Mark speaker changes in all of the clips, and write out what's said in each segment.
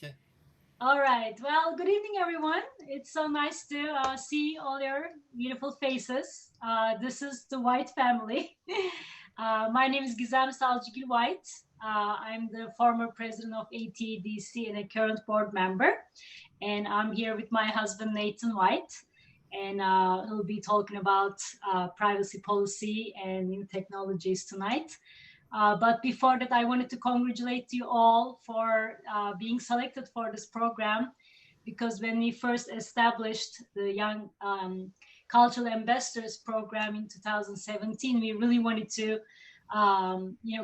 Speaker 1: Okay.
Speaker 2: All right. Well, good evening, everyone. It's so nice to see all your beautiful faces. This is the White family. My name is Gizem Salcıgil White. I'm the former president of ATDC and a current board member. And I'm here with my husband, Nathan White. And he'll be talking about privacy policy and new technologies tonight. But before that, I wanted to congratulate you all for being selected for this program, because when we first established the Young Cultural Ambassadors program in 2017, we really wanted to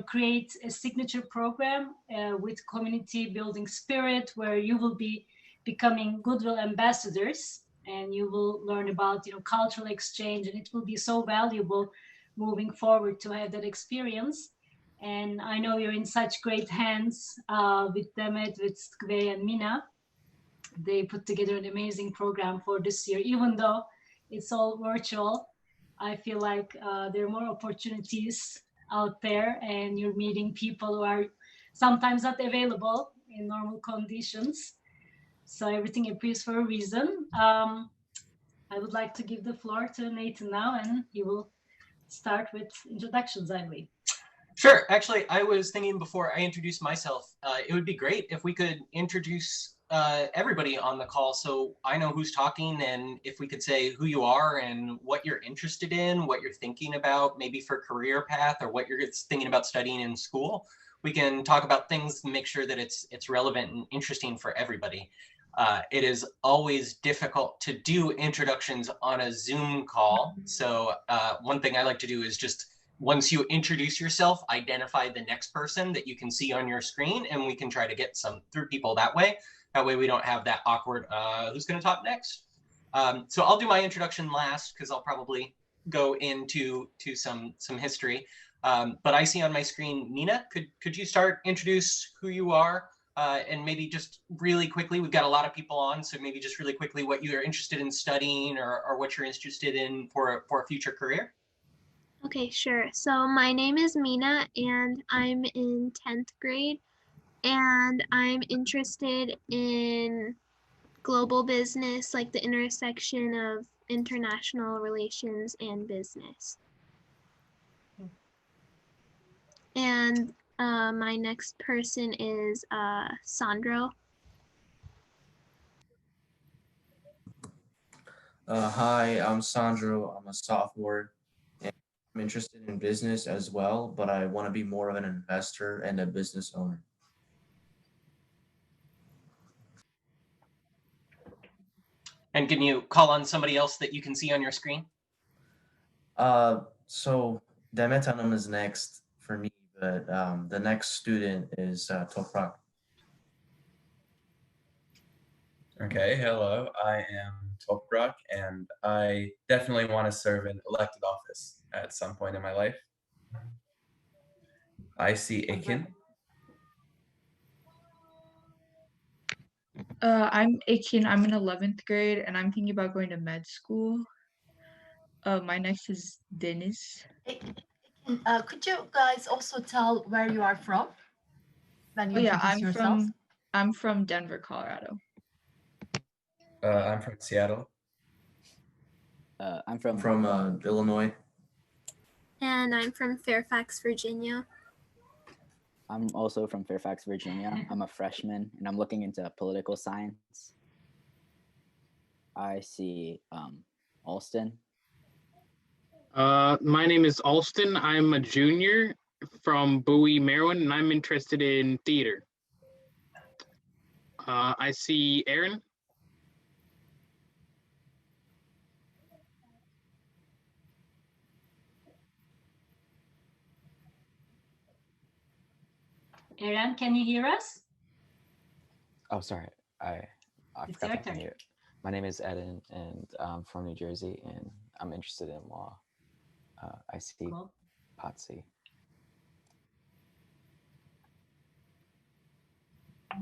Speaker 2: create a signature program with community building spirit, where you will be becoming goodwill ambassadors and you will learn about cultural exchange, and it will be so valuable moving forward to have that experience. And I know you're in such great hands with Demet, with Skve and Mina. They put together an amazing program for this year. Even though it's all virtual, I feel like there are more opportunities out there, and you're meeting people who are sometimes not available in normal conditions. So everything appears for a reason. I would like to give the floor to Nathan now, and he will start with introductions, I believe.
Speaker 3: Sure. Actually, I was thinking before I introduce myself, it would be great if we could introduce everybody on the call, so I know who's talking, and if we could say who you are and what you're interested in, what you're thinking about, maybe for career path, or what you're thinking about studying in school. We can talk about things and make sure that it's relevant and interesting for everybody. It is always difficult to do introductions on a Zoom call. So one thing I like to do is just, once you introduce yourself, identify the next person that you can see on your screen, and we can try to get some through people that way. That way we don't have that awkward, who's gonna talk next? So I'll do my introduction last, because I'll probably go into some history. But I see on my screen, Nina, could you introduce who you are? And maybe just really quickly, we've got a lot of people on, so maybe just really quickly what you're interested in studying, or what you're interested in for a future career.
Speaker 4: Okay, sure. So my name is Mina, and I'm in 10th grade, and I'm interested in global business, like the intersection of international relations and business. And my next person is Sandro.
Speaker 5: Hi, I'm Sandro. I'm a sophomore. I'm interested in business as well, but I want to be more of an investor and a business owner.
Speaker 3: And can you call on somebody else that you can see on your screen?
Speaker 5: So Demet Hanım is next for me, but the next student is Toprak.
Speaker 6: Okay, hello, I am Toprak, and I definitely want to serve in elected office at some point in my life. I see Akin.
Speaker 7: I'm Akin. I'm in 11th grade, and I'm thinking about going to med school. My next is Dennis.
Speaker 8: Could you guys also tell where you are from when you introduce yourself?
Speaker 7: I'm from Denver, Colorado.
Speaker 6: I'm from Seattle.
Speaker 5: I'm from Illinois.
Speaker 4: And I'm from Fairfax, Virginia.
Speaker 9: I'm also from Fairfax, Virginia. I'm a freshman, and I'm looking into political science. I see Alston.
Speaker 10: My name is Alston. I'm a junior from Bowie, Maryland, and I'm interested in theater. I see Aaron.
Speaker 2: Aaron, can you hear us?
Speaker 11: Oh, sorry. I forgot to mute. My name is Eden, and I'm from New Jersey, and I'm interested in law. I see Patsy.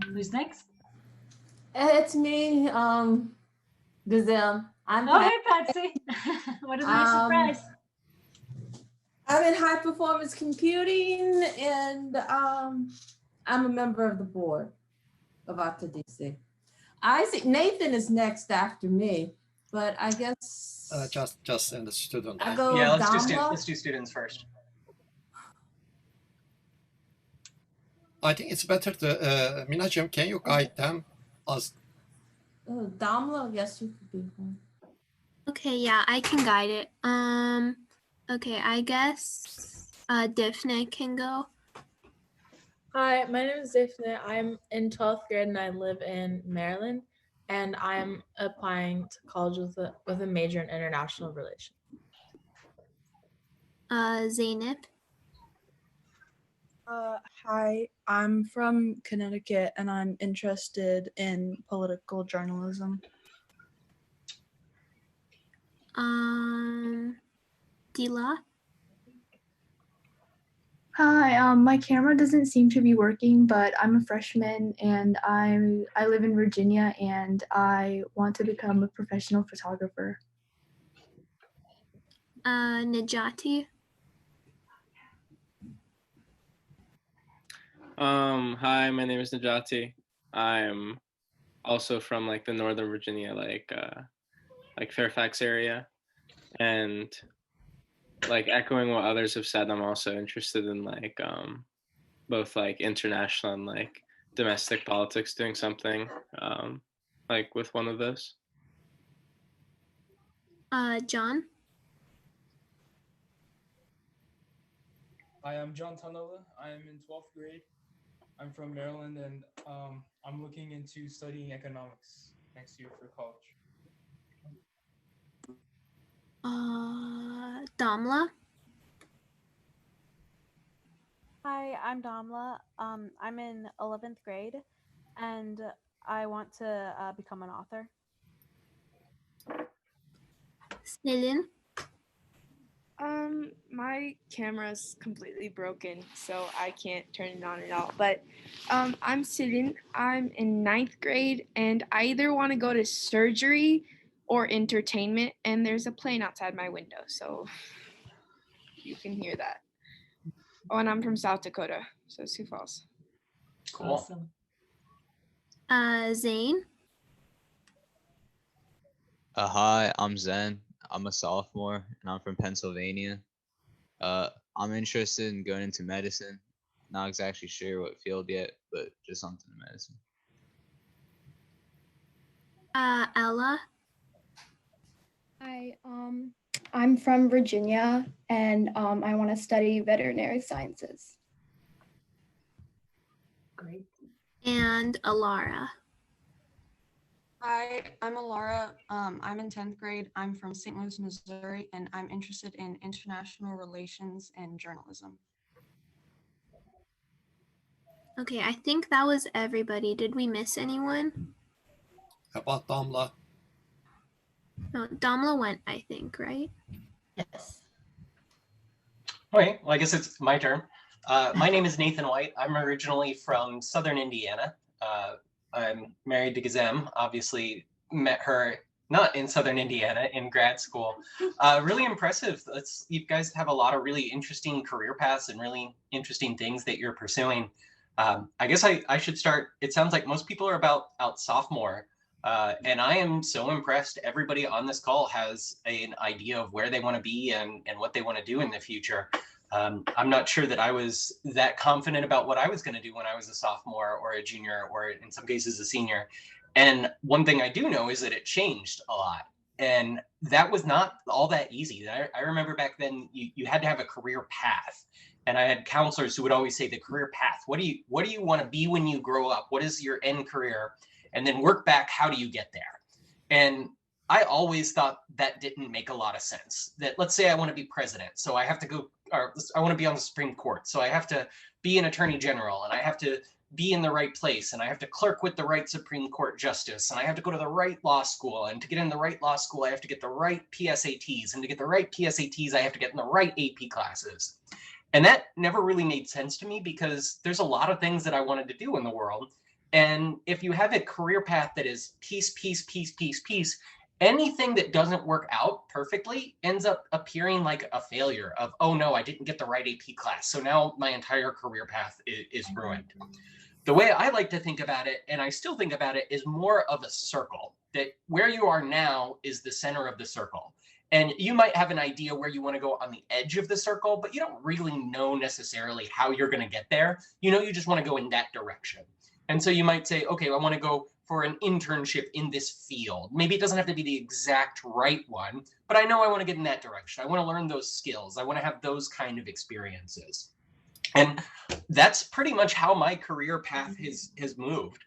Speaker 2: Who's next?
Speaker 12: It's me, Gazelle.
Speaker 2: Hey, Patsy. What a nice surprise.
Speaker 12: I'm in high performance computing, and I'm a member of the board Cavata DC. I see Nathan is next after me, but I guess
Speaker 1: just in the student.
Speaker 12: I go
Speaker 3: Yeah,
Speaker 12: Damla.
Speaker 3: let's do students first.
Speaker 1: I think it's better to Minajim, can you guide them as
Speaker 12: Damla? Yes, you could be one.
Speaker 4: Okay, yeah, I can guide it. Okay, I guess Difna can go.
Speaker 13: Hi, my name is Difna. I'm in 12th grade and I live in Maryland, and I'm applying to college with a major in international relations.
Speaker 4: Zainab.
Speaker 14: Hi, I'm from Connecticut and I'm interested in political journalism.
Speaker 4: Dila.
Speaker 15: Hi, my camera doesn't seem to be working, but I'm a freshman and I live in Virginia and I want to become a professional photographer.
Speaker 4: Najati.
Speaker 16: Hi, my name is Najati. I'm also from like the Northern Virginia, like Fairfax area, and like echoing what others have said, I'm also interested in like both like international and like domestic politics, doing something like with one of those.
Speaker 4: John.
Speaker 17: Hi, I'm John Tunnella. I'm in 12th grade. I'm from Maryland, and I'm looking into studying economics next year for college.
Speaker 4: Damla.
Speaker 18: Hi, I'm Damla. I'm in 11th grade, and I want to become an author.
Speaker 4: Snilin.
Speaker 19: My camera's completely broken, so I can't turn it on at all. But I'm Sidin. I'm in 9th grade, and I either want to go to surgery or entertainment, and there's a plane outside my window, so you can hear that. Oh, and I'm from South Dakota, so Sioux Falls.
Speaker 3: Cool.
Speaker 4: Awesome. Zane.
Speaker 20: Hi, I'm Zen. I'm a sophomore and I'm from Pennsylvania. I'm interested in going into medicine. Not exactly sure what field yet, but just something in medicine.
Speaker 4: Ella.
Speaker 15: Hi, I'm from Virginia and I want to study veterinary sciences.
Speaker 2: Great.
Speaker 4: And Alara.
Speaker 21: Hi, I'm Alara. I'm in 10th grade. I'm from St. Louis, Missouri, and I'm interested in international relations and journalism.
Speaker 4: Okay, I think that was everybody. Did we miss anyone?
Speaker 1: How about Damla?
Speaker 4: No, Damla went, I think, right?
Speaker 8: Yes.
Speaker 3: Okay, well, I guess it's my turn. My name is Nathan White. I'm originally from Southern Indiana. I'm married to Gizem. Obviously met her not in Southern Indiana, in grad school. Really impressive. You guys have a lot of really interesting career paths and really interesting things that you're pursuing. I guess I should start. It sounds like most people are about out sophomore. And I am so impressed. Everybody on this call has an idea of where they want to be and what they want to do in the future. I'm not sure that I was that confident about what I was going to do when I was a sophomore or a junior or in some cases a senior. And one thing I do know is that it changed a lot. And that was not all that easy. I remember back then you had to have a career path. And I had counselors who would always say the career path. What do you want to be when you grow up? What is your end career? And then work back, how do you get there? And I always thought that didn't make a lot of sense. That let's say I want to be president, so I have to go, or I want to be on the Supreme Court, so I have to be an attorney general, and I have to be in the right place, and I have to clerk with the right Supreme Court justice, and I have to go to the right law school, and to get in the right law school, I have to get the right PSATs, and to get the right PSATs, I have to get in the right AP classes. And that never really made sense to me because there's a lot of things that I wanted to do in the world. And if you have a career path that is piece, anything that doesn't work out perfectly ends up appearing like a failure of, oh no, I didn't get the right AP class. So now my entire career path is ruined. The way I like to think about it, and I still think about it, is more of a circle, that where you are now is the center of the circle. And you might have an idea where you want to go on the edge of the circle, but you don't really know necessarily how you're going to get there. You know, you just want to go in that direction. And so you might say, okay, I want to go for an internship in this field. Maybe it doesn't have to be the exact right one, but I know I want to get in that direction. I want to learn those skills. I want to have those kind of experiences. And that's pretty much how my career path has moved.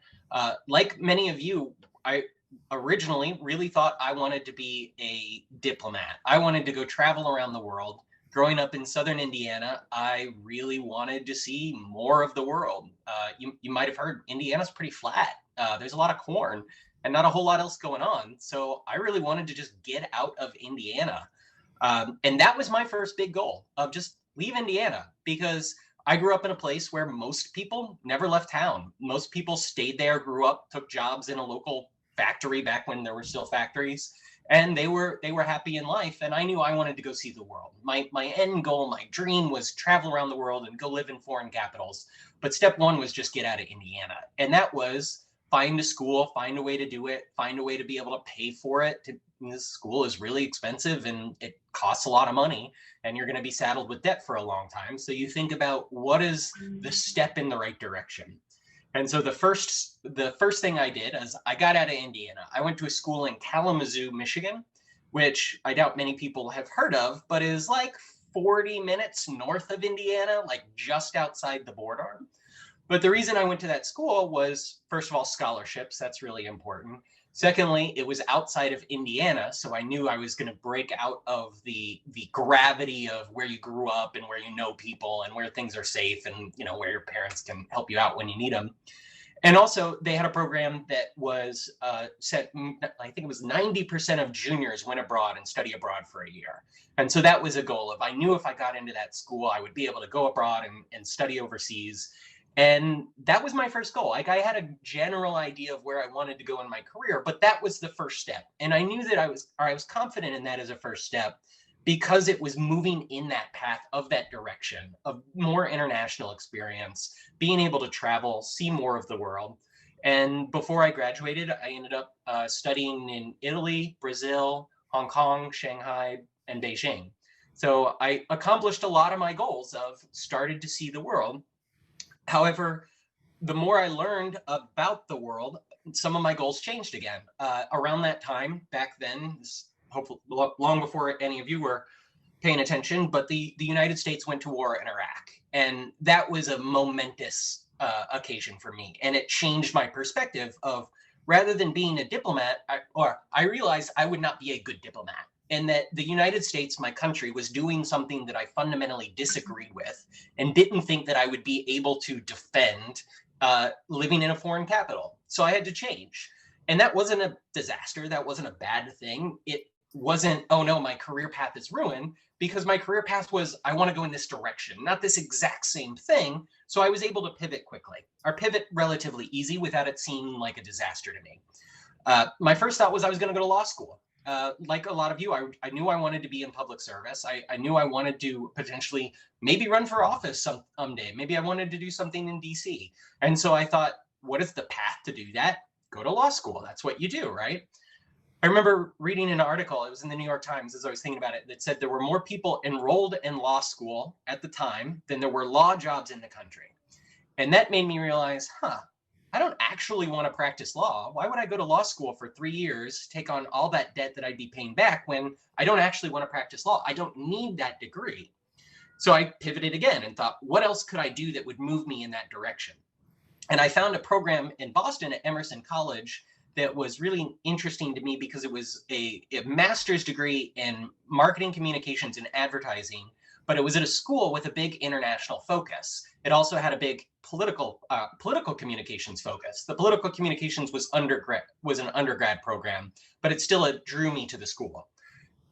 Speaker 3: Like many of you, I originally really thought I wanted to be a diplomat. I wanted to go travel around the world. Growing up in southern Indiana, I really wanted to see more of the world. You might have heard Indiana's pretty flat. There's a lot of corn and not a whole lot else going on. So I really wanted to just get out of Indiana. And that was my first big goal, of just leave Indiana, because I grew up in a place where most people never left town. Most people stayed there, grew up, took jobs in a local factory back when there were still factories, and they were happy in life. And I knew I wanted to go see the world. My end goal, my dream was travel around the world and go live in foreign capitals. But step one was just get out of Indiana. And that was find a school, find a way to do it, find a way to be able to pay for it. This school is really expensive and it costs a lot of money, and you're going to be saddled with debt for a long time. So you think about what is the step in the right direction. And so the first thing I did is I got out of Indiana. I went to a school in Kalamazoo, Michigan, which I doubt many people have heard of, but is like 40 minutes north of Indiana, like just outside the border. But the reason I went to that school was, first of all, scholarships. That's really important. Secondly, it was outside of Indiana, so I knew I was going to break out of the gravity of where you grew up and where you know people and where things are safe and, you know, where your parents can help you out when you need them. And also, they had a program that was set, I think it was 90% of juniors went abroad and study abroad for a year. And so that was a goal of, I knew if I got into that school, I would be able to go abroad and study overseas. And that was my first goal. Like, I had a general idea of where I wanted to go in my career, but that was the first step. And I knew that I was confident in that as a first step, because it was moving in that path of that direction of more international experience, being able to travel, see more of the world. And before I graduated, I ended up studying in Italy, Brazil, Hong Kong, Shanghai, and Beijing. So I accomplished a lot of my goals of started to see the world. However, the more I learned about the world, some of my goals changed again. Around that time, back then, hopefully long before any of you were paying attention, but the United States went to war in Iraq. And that was a momentous occasion for me. And it changed my perspective of, rather than being a diplomat, I realized I would not be a good diplomat. And that the United States, my country, was doing something that I fundamentally disagreed with and didn't think that I would be able to defend living in a foreign capital. So I had to change. And that wasn't a disaster. That wasn't a bad thing. It wasn't, oh no, my career path is ruined, because my career path was, I want to go in this direction, not this exact same thing. So I was able to pivot quickly, or pivot relatively easy without it seeming like a disaster to me. My first thought was I was going to go to law school. Like a lot of you, I knew I wanted to be in public service. I knew I wanted to potentially maybe run for office someday. Maybe I wanted to do something in DC. And so I thought, what is the path to do that? Go to law school. That's what you do, right? I remember reading an article, it was in the New York Times as I was thinking about it, that said there were more people enrolled in law school at the time than there were law jobs in the country. And that made me realize, I don't actually want to practice law. Why would I go to law school for 3 years, take on all that debt that I'd be paying back when I don't actually want to practice law? I don't need that degree. So I pivoted again and thought, what else could I do that would move me in that direction? And I found a program in Boston at Emerson College that was really interesting to me, because it was a master's degree in marketing, communications, and advertising, but it was at a school with a big international focus. It also had a big political communications focus. The political communications was an undergrad program, but it still drew me to the school.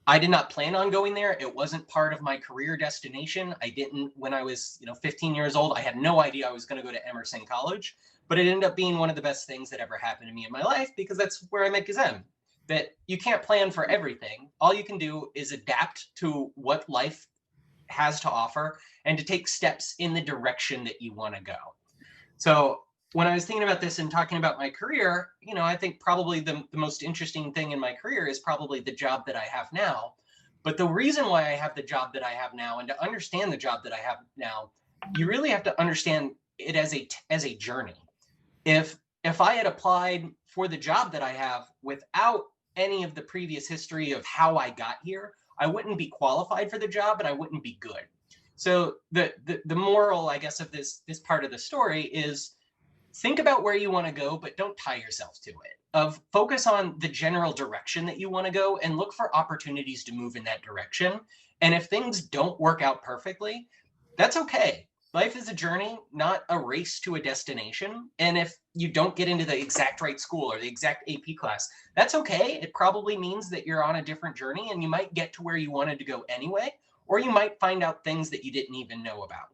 Speaker 3: I did not plan on going there. It wasn't part of my career destination. I didn't, when I was 15 years old, I had no idea I was going to go to Emerson College, but it ended up being one of the best things that ever happened to me in my life, because that's where I met Gizem. That you can't plan for everything. All you can do is adapt to what life has to offer and to take steps in the direction that you want to go. So when I was thinking about this and talking about my career, you know, I think probably the most interesting thing in my career is probably the job that I have now. But the reason why I have the job that I have now, and to understand the job that I have now, you really have to understand it as a journey. If I had applied for the job that I have without any of the previous history of how I got here, I wouldn't be qualified for the job and I wouldn't be good. So the moral, I guess, of this part of the story is think about where you want to go, but don't tie yourself to it. Focus on the general direction that you want to go and look for opportunities to move in that direction. And if things don't work out perfectly, that's okay. Life is a journey, not a race to a destination. And if you don't get into the exact right school or the exact AP class, that's okay. It probably means that you're on a different journey and you might get to where you wanted to go anyway, or you might find out things that you didn't even know about.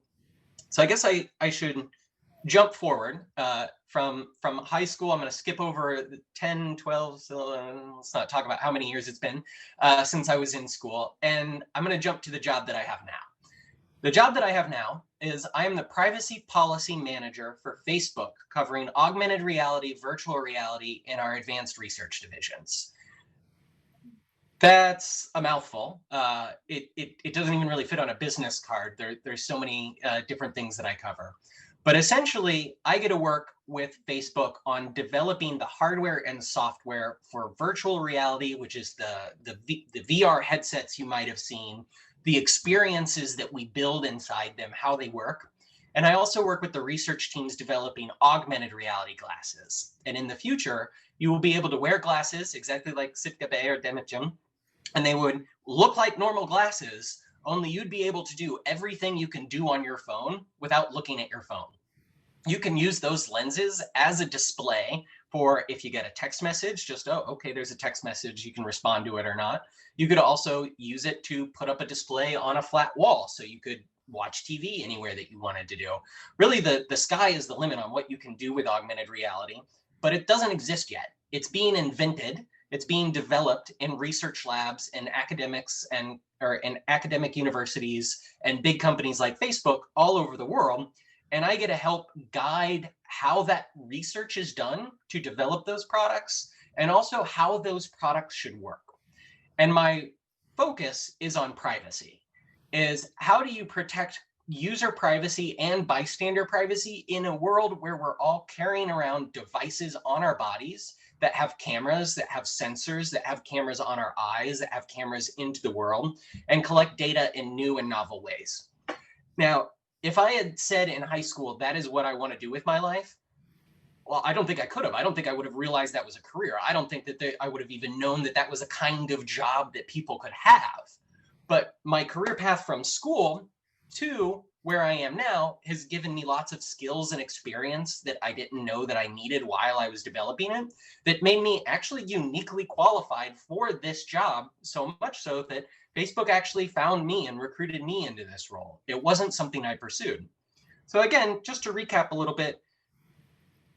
Speaker 3: So I guess I should jump forward from high school. I'm going to skip over 10, 12, so let's not talk about how many years it's been since I was in school. And I'm going to jump to the job that I have now. The job that I have now is I am the privacy policy manager for Facebook, covering augmented reality, virtual reality, and our advanced research divisions. That's a mouthful. It doesn't even really fit on a business card. There's so many different things that I cover. But essentially, I get to work with Facebook on developing the hardware and software for virtual reality, which is the VR headsets you might have seen, the experiences that we build inside them, how they work. And I also work with the research teams developing augmented reality glasses. And in the future, you will be able to wear glasses exactly like Sitka Bay or Demetjim, and they would look like normal glasses, only you'd be able to do everything you can do on your phone without looking at your phone. You can use those lenses as a display for if you get a text message, just, oh, okay, there's a text message, you can respond to it or not. You could also use it to put up a display on a flat wall so you could watch TV anywhere that you wanted to do. Really, the sky is the limit on what you can do with augmented reality, but it doesn't exist yet. It's being invented. It's being developed in research labs and academics or in academic universities and big companies like Facebook all over the world. And I get to help guide how that research is done to develop those products and also how those products should work. And my focus is on privacy, is how do you protect user privacy and bystander privacy in a world where we're all carrying around devices on our bodies that have cameras, that have sensors, that have cameras on our eyes, that have cameras into the world, and collect data in new and novel ways. Now, if I had said in high school, that is what I want to do with my life, well, I don't think I could have. I don't think I would have realized that was a career. I don't think that I would have even known that that was a kind of job that people could have. But my career path from school to where I am now has given me lots of skills and experience that I didn't know that I needed while I was developing it, that made me actually uniquely qualified for this job, so much so that Facebook actually found me and recruited me into this role. It wasn't something I pursued. So again, just to recap a little bit,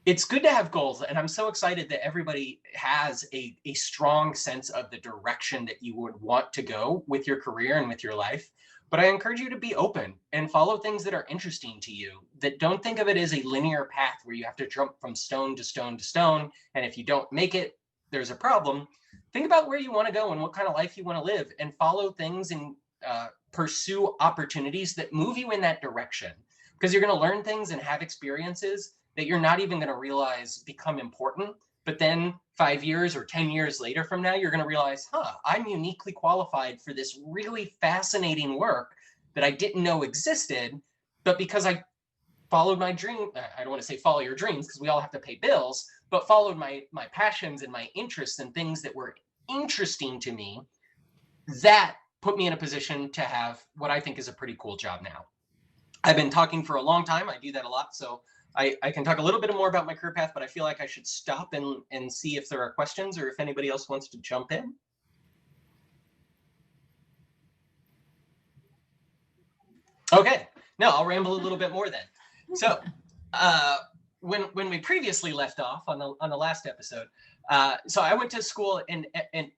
Speaker 3: it's good to have goals, and I'm so excited that everybody has a strong sense of the direction that you would want to go with your career and with your life. But I encourage you to be open and follow things that are interesting to you, that don't think of it as a linear path where you have to jump from stone to stone to stone, and if you don't make it, there's a problem. Think about where you want to go and what kind of life you want to live, and follow things and pursue opportunities that move you in that direction, because you're going to learn things and have experiences that you're not even going to realize become important. But then 5 years or 10 years later from now, you're going to realize, I'm uniquely qualified for this really fascinating work that I didn't know existed. But because I followed my dream, I don't want to say follow your dreams because we all have to pay bills, but followed my passions and my interests and things that were interesting to me, that put me in a position to have what I think is a pretty cool job now. I've been talking for a long time. I do that a lot. So I can talk a little bit more about my career path, but I feel like I should stop and see if there are questions or if anybody else wants to jump in. Okay, no, I'll ramble a little bit more then. So when we previously left off on the last episode, so I went to school in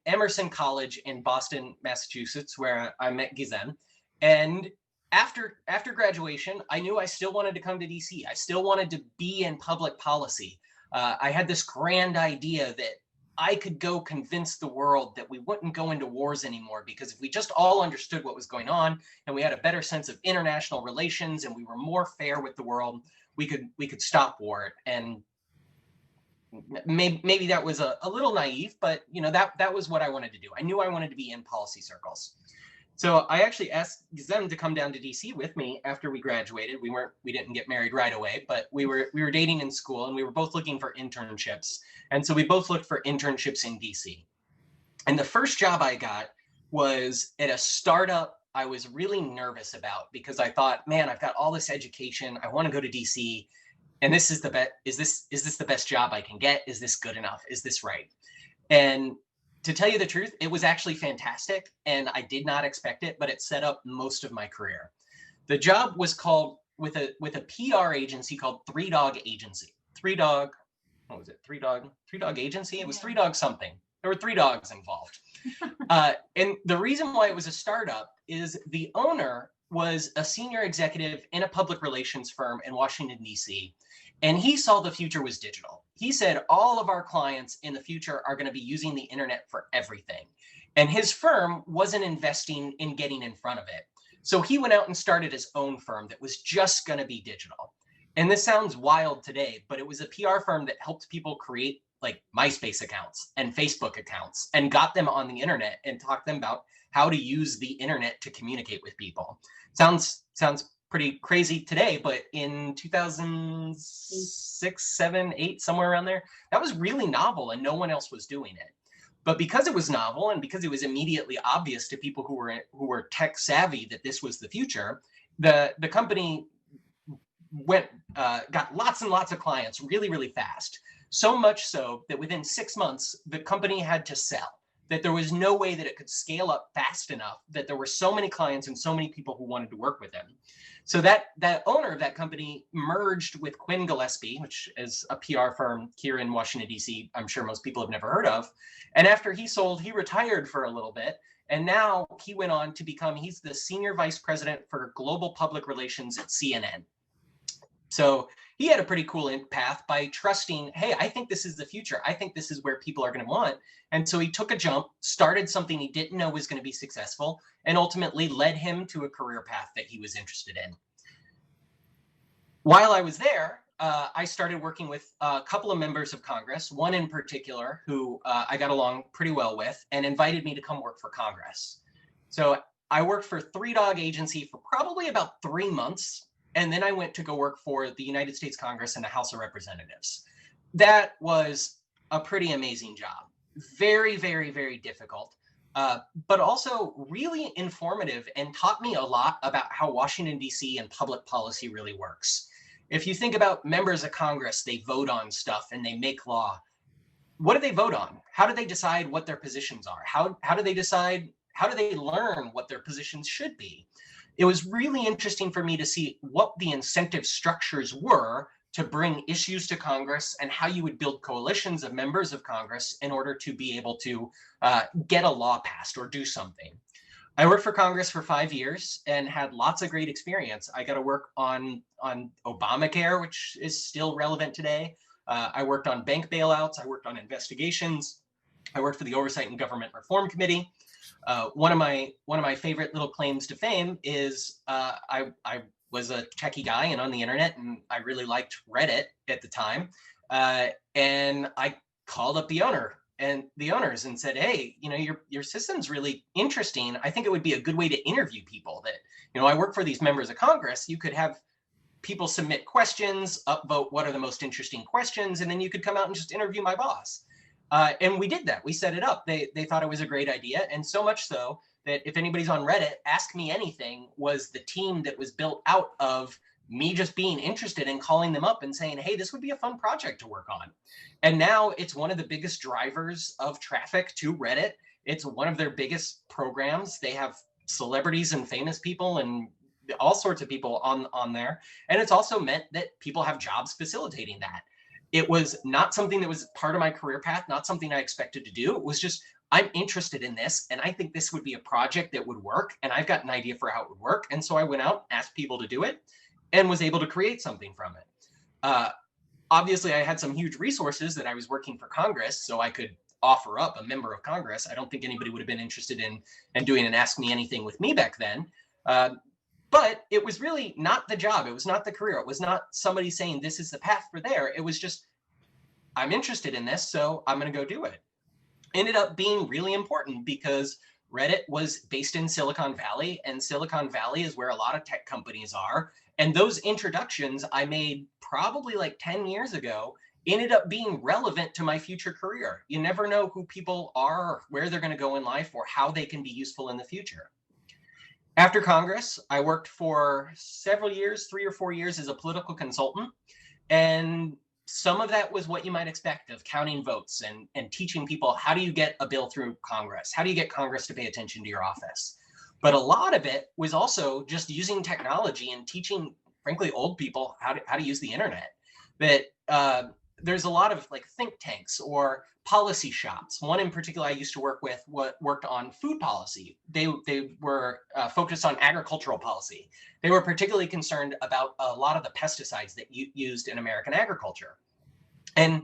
Speaker 3: Emerson College in Boston, Massachusetts, where I met Gizem. And after graduation, I knew I still wanted to come to DC. I still wanted to be in public policy. I had this grand idea that I could go convince the world that we wouldn't go into wars anymore, because if we just all understood what was going on and we had a better sense of international relations and we were more fair with the world, we could stop war. And maybe that was a little naive, but that was what I wanted to do. I knew I wanted to be in policy circles. So I actually asked them to come down to DC with me after we graduated. We didn't get married right away, but we were dating in school, and we were both looking for internships. And so we both looked for internships in DC. And the first job I got was at a startup I was really nervous about, because I thought, man, I've got all this education. I want to go to DC, and this is the best. Is this the best job I can get? Is this good enough? Is this right? And to tell you the truth, it was actually fantastic, and I did not expect it, but it set up most of my career. The job was called with a PR agency called Three Dog Agency. What was it? Three Dog Agency? It was Three Dog something. There were 3 dogs involved. And the reason why it was a startup is the owner was a senior executive in a public relations firm in Washington, D.C., and he saw the future was digital. He said all of our clients in the future are going to be using the internet for everything. And his firm wasn't investing in getting in front of it. So he went out and started his own firm that was just going to be digital. And this sounds wild today, but it was a PR firm that helped people create like MySpace accounts and Facebook accounts and got them on the internet and talked them about how to use the internet to communicate with people. Sounds pretty crazy today, but in 2006, 7, 8, somewhere around there, that was really novel and no one else was doing it. But because it was novel and because it was immediately obvious to people who were tech savvy that this was the future, the company got lots and lots of clients really, really fast. So much so that within 6 months, the company had to sell, that there was no way that it could scale up fast enough, that there were so many clients and so many people who wanted to work with them. So that owner of that company merged with Quinn Gillespie, which is a PR firm here in Washington, D.C. I'm sure most people have never heard of. And after he sold, he retired for a little bit. And now he went on to he's the senior vice president for global public relations at CNN. So he had a pretty cool path by trusting, hey, I think this is the future. I think this is where people are going to want. And so he took a jump, started something he didn't know was going to be successful, and ultimately led him to a career path that he was interested in. While I was there, I started working with a couple of members of Congress, one in particular who I got along pretty well with and invited me to come work for Congress. So I worked for Three Dog Agency for probably about 3 months. And then I went to go work for the United States Congress and the House of Representatives. That was a pretty amazing job. Very, very, very difficult, but also really informative and taught me a lot about how Washington, D.C. and public policy really works. If you think about members of Congress, they vote on stuff and they make law. What do they vote on? How do they decide what their positions are? How do they decide? How do they learn what their positions should be? It was really interesting for me to see what the incentive structures were to bring issues to Congress and how you would build coalitions of members of Congress in order to be able to get a law passed or do something. I worked for Congress for 5 years and had lots of great experience. I got to work on Obamacare, which is still relevant today. I worked on bank bailouts. I worked on investigations. I worked for the Oversight and Government Reform Committee. One of my favorite little claims to fame is I was a techie guy and on the internet, and I really liked Reddit at the time. And I called up the owners and said, hey, your system's really interesting. I think it would be a good way to interview people. That, I work for these members of Congress. You could have people submit questions, upvote what are the most interesting questions, and then you could come out and just interview my boss. And we did that. We set it up. They thought it was a great idea. And so much so that if anybody's on Reddit, Ask Me Anything was the team that was built out of me just being interested in calling them up and saying, hey, this would be a fun project to work on. And now it's one of the biggest drivers of traffic to Reddit. It's one of their biggest programs. They have celebrities and famous people and all sorts of people on there. And it's also meant that people have jobs facilitating that. It was not something that was part of my career path, not something I expected to do. It was just, I'm interested in this, and I think this would be a project that would work, and I've got an idea for how it would work. And so I went out, asked people to do it, and was able to create something from it. Obviously, I had some huge resources that I was working for Congress, so I could offer up a member of Congress. I don't think anybody would have been interested in doing an Ask Me Anything with me back then. But it was really not the job. It was not the career. It was not somebody saying, this is the path for there. It was just, I'm interested in this, so I'm going to go do it. Ended up being really important because Reddit was based in Silicon Valley, and Silicon Valley is where a lot of tech companies are. And those introductions I made probably like 10 years ago ended up being relevant to my future career. You never know who people are, or where they're going to go in life, or how they can be useful in the future. After Congress, I worked for several years, 3 or 4 years as a political consultant. And some of that was what you might expect of counting votes and teaching people, how do you get a bill through Congress? How do you get Congress to pay attention to your office? But a lot of it was also just using technology and teaching, frankly, old people how to use the internet. That there's a lot of like think tanks or policy shops. One in particular I used to work with worked on food policy. They were focused on agricultural policy. They were particularly concerned about a lot of the pesticides that you used in American agriculture. And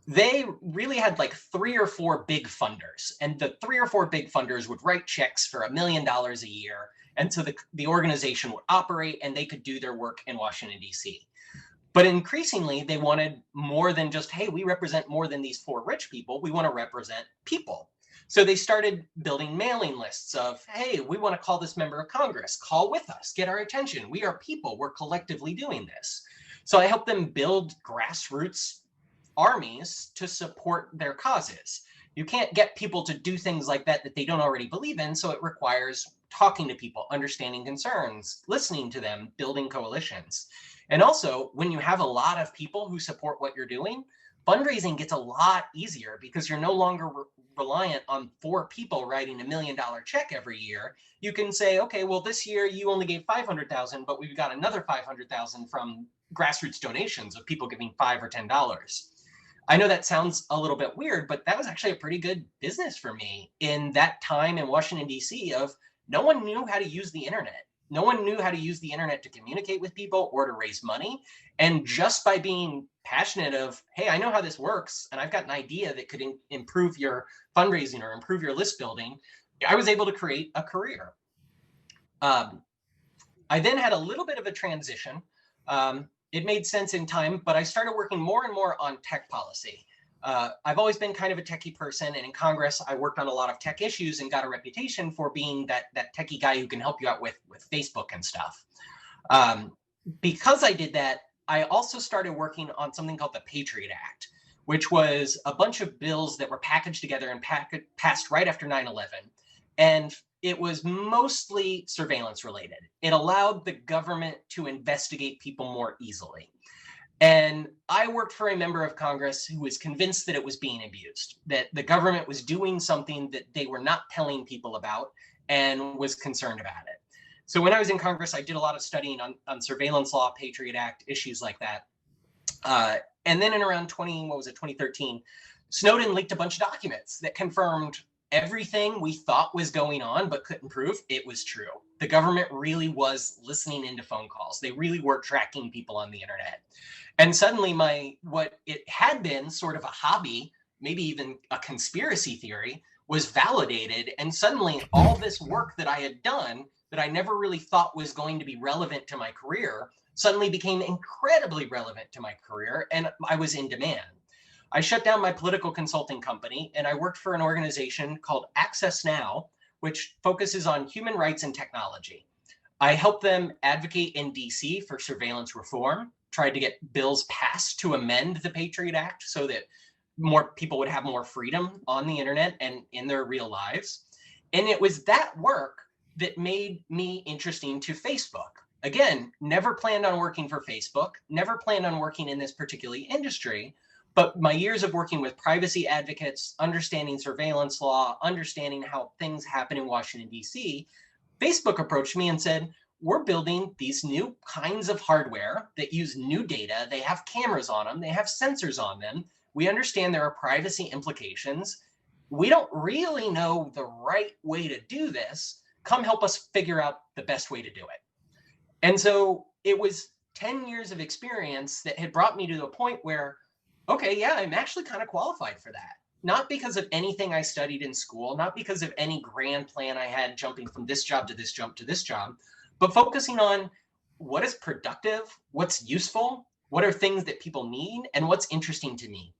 Speaker 3: they really had like 3 or 4 big funders, and the 3 or 4 big funders would write checks for $1 million a year. And so the organization would operate and they could do their work in Washington, D.C. But increasingly, they wanted more than just, hey, we represent more than these 4 rich people. We want to represent people. So they started building mailing lists of, hey, we want to call this member of Congress. Call with us. Get our attention. We are people. We're collectively doing this. So I helped them build grassroots armies to support their causes. You can't get people to do things like that they don't already believe in. So it requires talking to people, understanding concerns, listening to them, building coalitions. And also, when you have a lot of people who support what you're doing, fundraising gets a lot easier because you're no longer reliant on 4 people writing $1 million check every year. You can say, okay, well, this year you only gave 500,000, but we've got another 500,000 from grassroots donations of people giving $5 or $10. I know that sounds a little bit weird, but that was actually a pretty good business for me in that time in Washington, D.C. of no one knew how to use the internet. No one knew how to use the internet to communicate with people or to raise money. And just by being passionate of, hey, I know how this works, and I've got an idea that could improve your fundraising or improve your list building, I was able to create a career. I then had a little bit of a transition. It made sense in time, but I started working more and more on tech policy. I've always been kind of a techie person, and in Congress, I worked on a lot of tech issues and got a reputation for being that techie guy who can help you out with Facebook and stuff. Because I did that, I also started working on something called the Patriot Act, which was a bunch of bills that were packaged together and passed right after 9/11. And it was mostly surveillance related. It allowed the government to investigate people more easily. And I worked for a member of Congress who was convinced that it was being abused, that the government was doing something that they were not telling people about and was concerned about it. So when I was in Congress, I did a lot of studying on surveillance law, Patriot Act, issues like that. And then in around 2013, Snowden leaked a bunch of documents that confirmed everything we thought was going on but couldn't prove it was true. The government really was listening into phone calls. They really were tracking people on the internet. And suddenly what it had been sort of a hobby, maybe even a conspiracy theory, was validated. And suddenly all this work that I had done that I never really thought was going to be relevant to my career suddenly became incredibly relevant to my career, and I was in demand. I shut down my political consulting company and I worked for an organization called Access Now, which focuses on human rights and technology. I helped them advocate in DC for surveillance reform, tried to get bills passed to amend the Patriot Act so that more people would have more freedom on the internet and in their real lives. And it was that work that made me interesting to Facebook. Again, never planned on working for Facebook, never planned on working in this particular industry. But my years of working with privacy advocates, understanding surveillance law, understanding how things happen in Washington, D.C., Facebook approached me and said, we're building these new kinds of hardware that use new data. They have cameras on them. They have sensors on them. We understand there are privacy implications. We don't really know the right way to do this. Come help us figure out the best way to do it. And so it was 10 years of experience that had brought me to a point where, okay, yeah, I'm actually kind of qualified for that. Not because of anything I studied in school, not because of any grand plan I had jumping from this job to this job to this job, but focusing on what is productive, what's useful, what are things that people need, and what's interesting to me.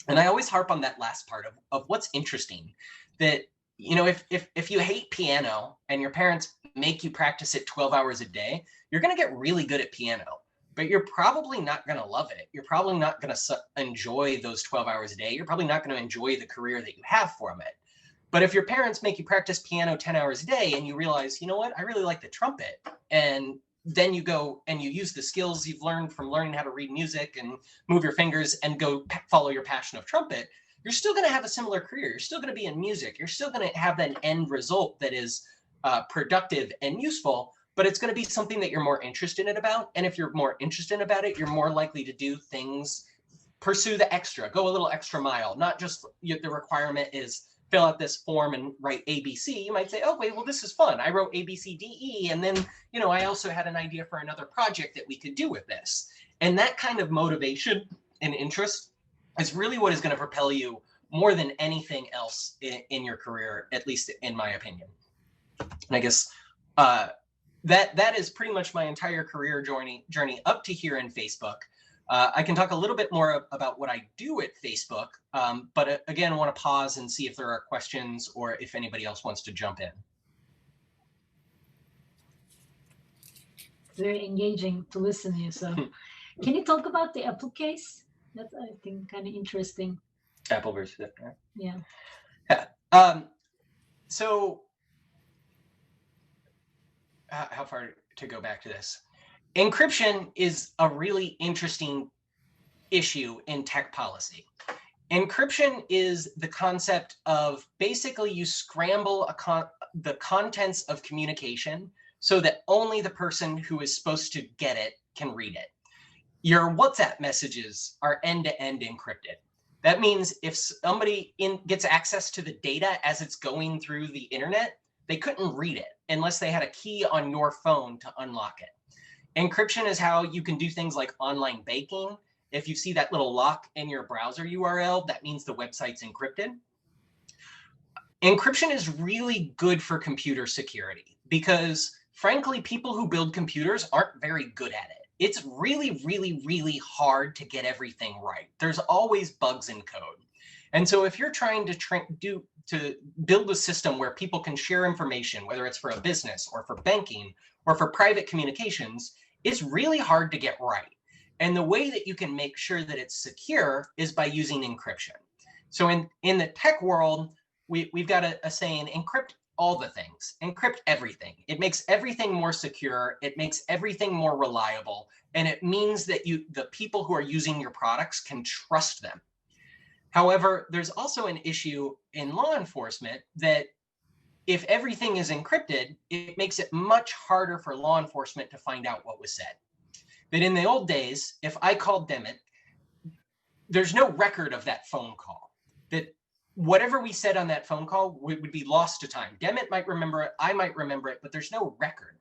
Speaker 3: And I always harp on that last part of what's interesting. That, you know, if you hate piano and your parents make you practice it 12 hours a day, you're going to get really good at piano, but you're probably not going to love it. You're probably not going to enjoy those 12 hours a day. You're probably not going to enjoy the career that you have from it. But if your parents make you practice piano 10 hours a day and you realize, you know what, I really like the trumpet, and then you go and you use the skills you've learned from learning how to read music and move your fingers and go follow your passion of trumpet, you're still going to have a similar career. You're still going to be in music. You're still going to have that end result that is productive and useful, but it's going to be something that you're more interested in about. And if you're more interested about it, you're more likely to do things, pursue the extra, go a little extra mile, not just the requirement is fill out this form and write ABC. You might say, oh, wait, well, this is fun. I wrote ABCDE. And then, you know, I also had an idea for another project that we could do with this. And that kind of motivation and interest is really what is going to propel you more than anything else in your career, at least in my opinion. And I guess that is pretty much my entire career journey up to here in Facebook. I can talk a little bit more about what I do at Facebook, but again, I want to pause and see if there are questions or if anybody else wants to jump in.
Speaker 2: It's very engaging to listen here. So can you talk about the Apple case? That's, I think, kind of interesting.
Speaker 3: Apple versus Apple.
Speaker 2: Yeah.
Speaker 3: So how far to go back to this? Encryption is a really interesting issue in tech policy. Encryption is the concept of basically you scramble the contents of communication so that only the person who is supposed to get it can read it. Your WhatsApp messages are end-to-end encrypted. That means if somebody gets access to the data as it's going through the internet, they couldn't read it unless they had a key on your phone to unlock it. Encryption is how you can do things like online banking. If you see that little lock in your browser URL, that means the website's encrypted. Encryption is really good for computer security because, frankly, people who build computers aren't very good at it. It's really, really, really hard to get everything right. There's always bugs in code. And so if you're trying to build a system where people can share information, whether it's for a business or for banking or for private communications, it's really hard to get right. And the way that you can make sure that it's secure is by using encryption. So in the tech world, we've got a saying, encrypt all the things, encrypt everything. It makes everything more secure. It makes everything more reliable. And it means that the people who are using your products can trust them. However, there's also an issue in law enforcement that if everything is encrypted, it makes it much harder for law enforcement to find out what was said. That in the old days, if I called Demet, there's no record of that phone call. That whatever we said on that phone call would be lost to time. Demet might remember it, I might remember it, but there's no record.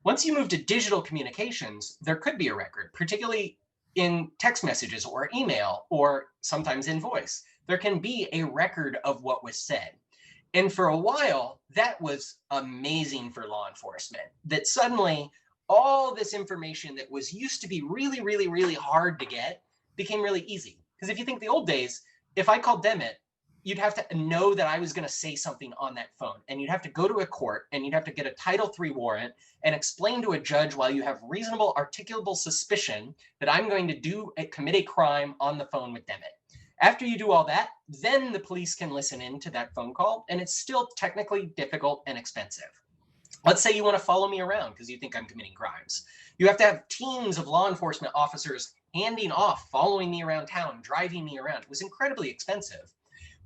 Speaker 3: Once you move to digital communications, there could be a record, particularly in text messages or email, or sometimes in voice. There can be a record of what was said. And for a while, that was amazing for law enforcement, that suddenly all this information that was used to be really, really, really hard to get became really easy. Because if you think the old days, if I called Demet, you'd have to know that I was going to say something on that phone, and you'd have to go to a court and you'd have to get a Title III warrant and explain to a judge while you have reasonable articulable suspicion that I'm going to commit a crime on the phone with Demet. After you do all that, then the police can listen in to that phone call, and it's still technically difficult and expensive. Let's say you want to follow me around because you think I'm committing crimes. You have to have teams of law enforcement officers handing off, following me around town, driving me around. It was incredibly expensive.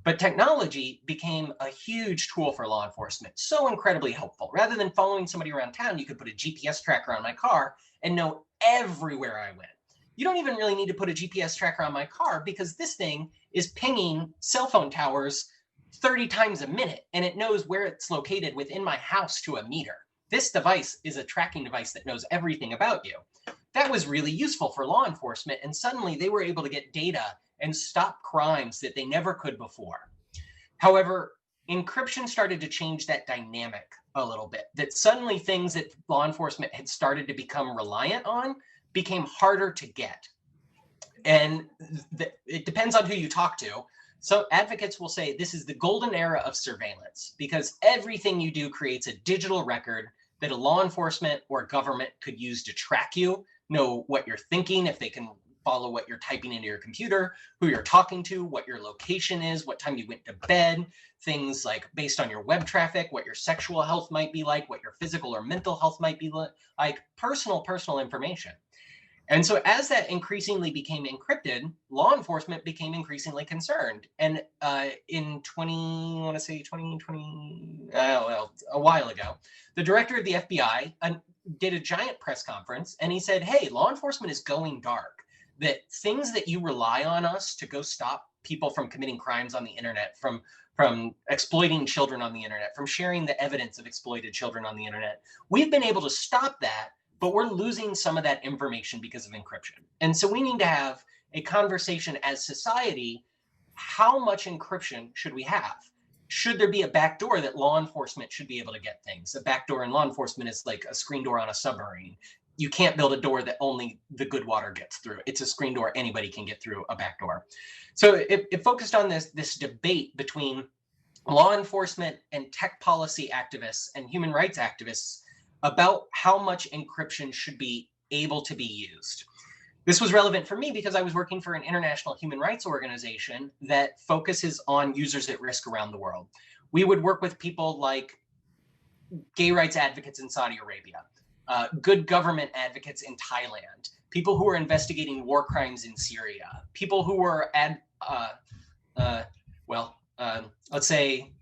Speaker 3: But technology became a huge tool for law enforcement, so incredibly helpful. Rather than following somebody around town, you could put a GPS tracker on my car and know everywhere I went. You don't even really need to put a GPS tracker on my car because this thing is pinging cell phone towers 30 times a minute, and it knows where it's located within my house to a meter. This device is a tracking device that knows everything about you. That was really useful for law enforcement, and suddenly they were able to get data and stop crimes that they never could before. However, encryption started to change that dynamic a little bit, that suddenly things that law enforcement had started to become reliant on became harder to get. And it depends on who you talk to. So advocates will say this is the golden era of surveillance because everything you do creates a digital record that a law enforcement or government could use to track you, know what you're thinking, if they can follow what you're typing into your computer, who you're talking to, what your location is, what time you went to bed, things like based on your web traffic, what your sexual health might be like, what your physical or mental health might be like, personal information. And so as that increasingly became encrypted, law enforcement became increasingly concerned. And in 2020, a while ago, the director of the FBI did a giant press conference and he said, hey, law enforcement is going dark. That things that you rely on us to go stop people from committing crimes on the internet, from exploiting children on the internet, from sharing the evidence of exploited children on the internet, we've been able to stop that, but we're losing some of that information because of encryption. And so we need to have a conversation as society, how much encryption should we have? Should there be a backdoor that law enforcement should be able to get things? A backdoor in law enforcement is like a screen door on a submarine. You can't build a door that only the good water gets through. It's a screen door anybody can get through a back door. So it focused on this debate between law enforcement and tech policy activists and human rights activists about how much encryption should be able to be used. This was relevant for me because I was working for an international human rights organization that focuses on users at risk around the world. We would work with people like gay rights advocates in Saudi Arabia, good government advocates in Thailand, people who are investigating war crimes in Syria, people who were let's say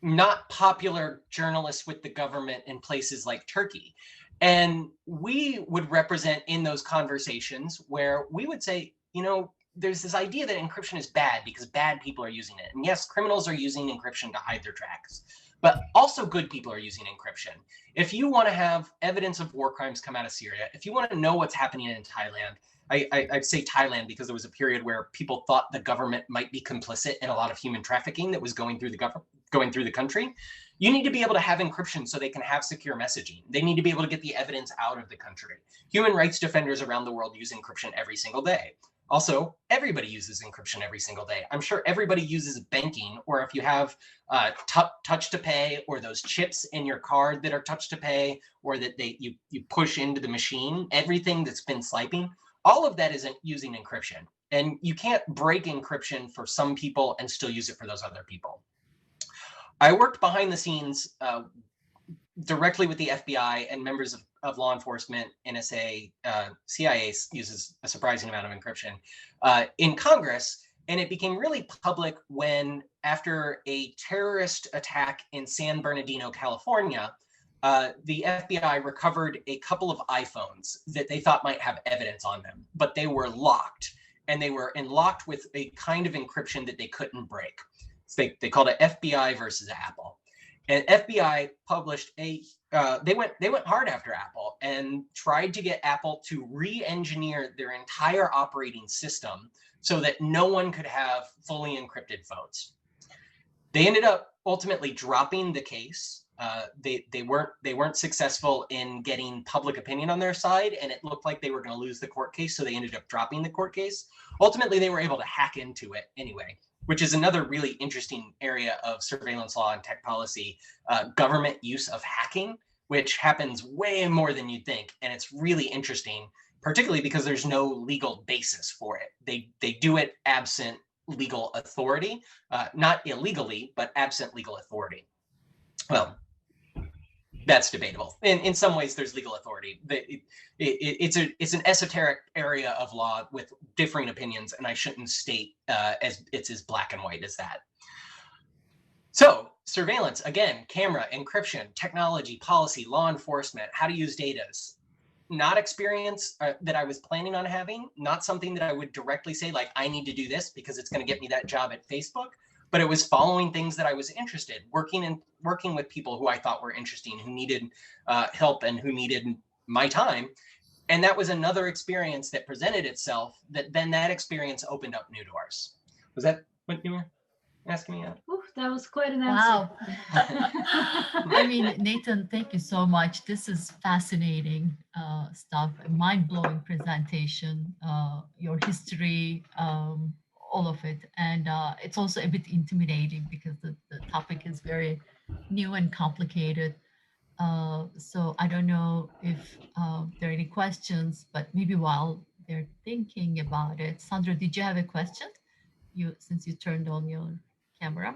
Speaker 3: not popular journalists with the government in places like Turkey. And we would represent in those conversations where we would say, you know, there's this idea that encryption is bad because bad people are using it. And yes, criminals are using encryption to hide their tracks, but also good people are using encryption. If you want to have evidence of war crimes come out of Syria, if you want to know what's happening in Thailand, I say Thailand because there was a period where people thought the government might be complicit in a lot of human trafficking that was going through the country. You need to be able to have encryption so they can have secure messaging. They need to be able to get the evidence out of the country. Human rights defenders around the world use encryption every single day. Also, everybody uses encryption every single day. I'm sure everybody uses banking, or if you have touch to pay, or those chips in your card that are touch to pay, or that you push into the machine, everything that's been swiping, all of that isn't using encryption. And you can't break encryption for some people and still use it for those other people. I worked behind the scenes directly with the FBI and members of law enforcement, NSA, CIA uses a surprising amount of encryption in Congress. And it became really public when, after a terrorist attack in San Bernardino, California, the FBI recovered a couple of iPhones that they thought might have evidence on them, but they were locked, and they were locked with a kind of encryption that they couldn't break. So they called it FBI versus Apple. And FBI published they went hard after Apple and tried to get Apple to re-engineer their entire operating system so that no one could have fully encrypted phones. They ended up ultimately dropping the case. They weren't successful in getting public opinion on their side, and it looked like they were going to lose the court case, so they ended up dropping the court case. Ultimately, they were able to hack into it anyway, which is another really interesting area of surveillance law and tech policy, government use of hacking, which happens way more than you'd think. And it's really interesting, particularly because there's no legal basis for it. They do it absent legal authority, not illegally, but absent legal authority. Well, that's debatable. In some ways, there's legal authority. It's an esoteric area of law with differing opinions, and I shouldn't state as it's as black and white as that. So surveillance, again, camera, encryption, technology, policy, law enforcement, how to use data. Not experience that I was planning on having, not something that I would directly say, like, I need to do this because it's going to get me that job at Facebook, but it was following things that I was interested, working with people who I thought were interesting, who needed help and who needed my time. And that was another experience that presented itself, that then that experience opened up new doors. Was that what you were asking me?
Speaker 2: Ooh, that was quite an answer.
Speaker 8: Wow. I mean, Nathan, thank you so much. This is fascinating stuff, mind-blowing presentation, your history, all of it. And it's also a bit intimidating because the topic is very new and complicated. So I don't know if there are any questions, but maybe while they're thinking about it, Sandra, did you have a question? Since you turned on your camera.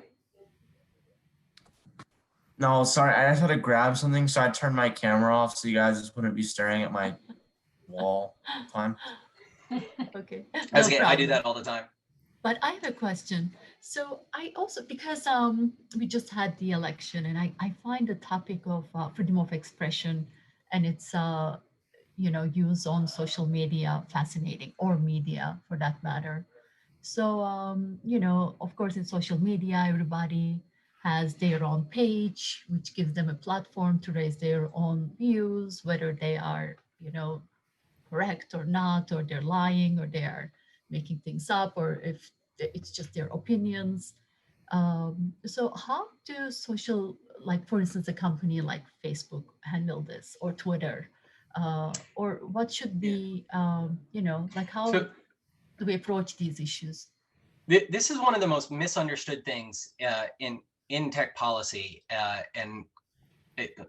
Speaker 5: No, sorry, I just had to grab something, so I turned my camera off so you guys just wouldn't be staring at my wall all the time.
Speaker 8: Okay.
Speaker 3: That's okay. I do that all the time.
Speaker 8: But I have a question. So I also, because we just had the election, and I find the topic of freedom of expression and its use on social media fascinating, or media for that matter. So of course, in social media, everybody has their own page, which gives them a platform to raise their own views, whether they are correct or not, or they're lying, or they are making things up, or if it's just their opinions. So how do social, like for instance, a company like Facebook handle this, or Twitter, or what should be, like how do we approach these issues?
Speaker 3: This is one of the most misunderstood things in tech policy, and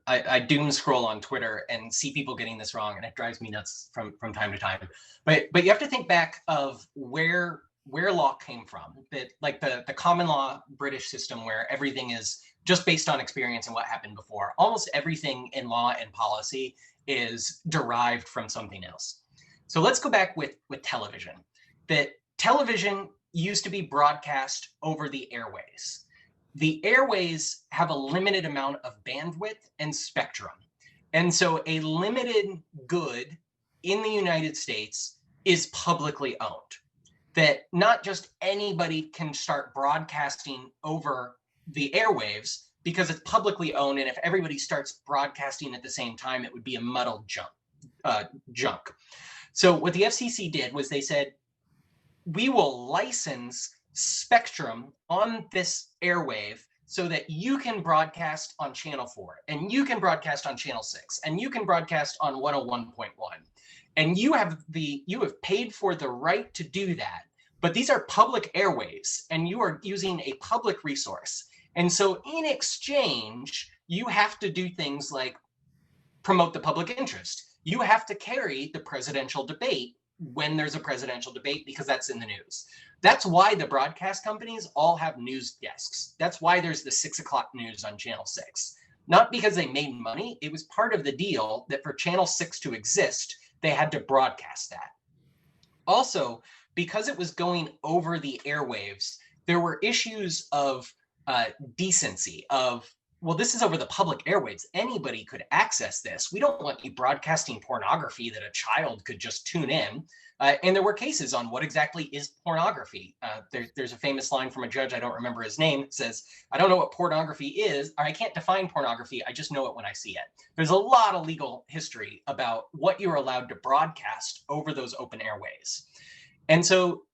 Speaker 3: I doom scroll on Twitter and see people getting this wrong, and it drives me nuts from time to time. But you have to think back of where law came from. That, like the common law British system, where everything is just based on experience and what happened before. Almost everything in law and policy is derived from something else. So let's go back with television. That television used to be broadcast over the airways. The airways have a limited amount of bandwidth and spectrum. And so a limited good in the United States is publicly owned. That not just anybody can start broadcasting over the airwaves because it's publicly owned, and if everybody starts broadcasting at the same time, it would be a muddled junk. So what the FCC did was they said, we will license spectrum on this airwave so that you can broadcast on channel 4, and you can broadcast on channel 6, and you can broadcast on 101.1. And you have paid for the right to do that, but these are public airwaves, and you are using a public resource. And so in exchange, you have to do things like promote the public interest. You have to carry the presidential debate when there's a presidential debate, because that's in the news. That's why the broadcast companies all have news desks. That's why there's the 6 o'clock news on channel 6. Not because they made money. It was part of the deal that for channel 6 to exist, they had to broadcast that. Also, because it was going over the airwaves, there were issues of decency, of, well, this is over the public airwaves. Anybody could access this. We don't want you broadcasting pornography that a child could just tune in. And there were cases on what exactly is pornography. There's a famous line from a judge, I don't remember his name, says, I don't know what pornography is, or I can't define pornography, I just know it when I see it. There's a lot of legal history about what you're allowed to broadcast over those open airways. And so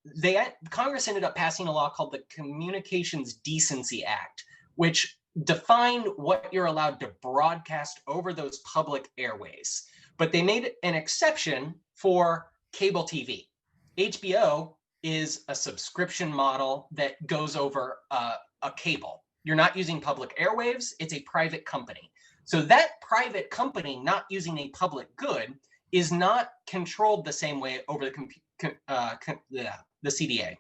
Speaker 3: Congress ended up passing a law called the Communications Decency Act, which defined what you're allowed to broadcast over those public airways. But they made an exception for cable TV. HBO is a subscription model that goes over a cable. You're not using public airwaves, it's a private company. So that private company not using a public good is not controlled the same way over the CDA,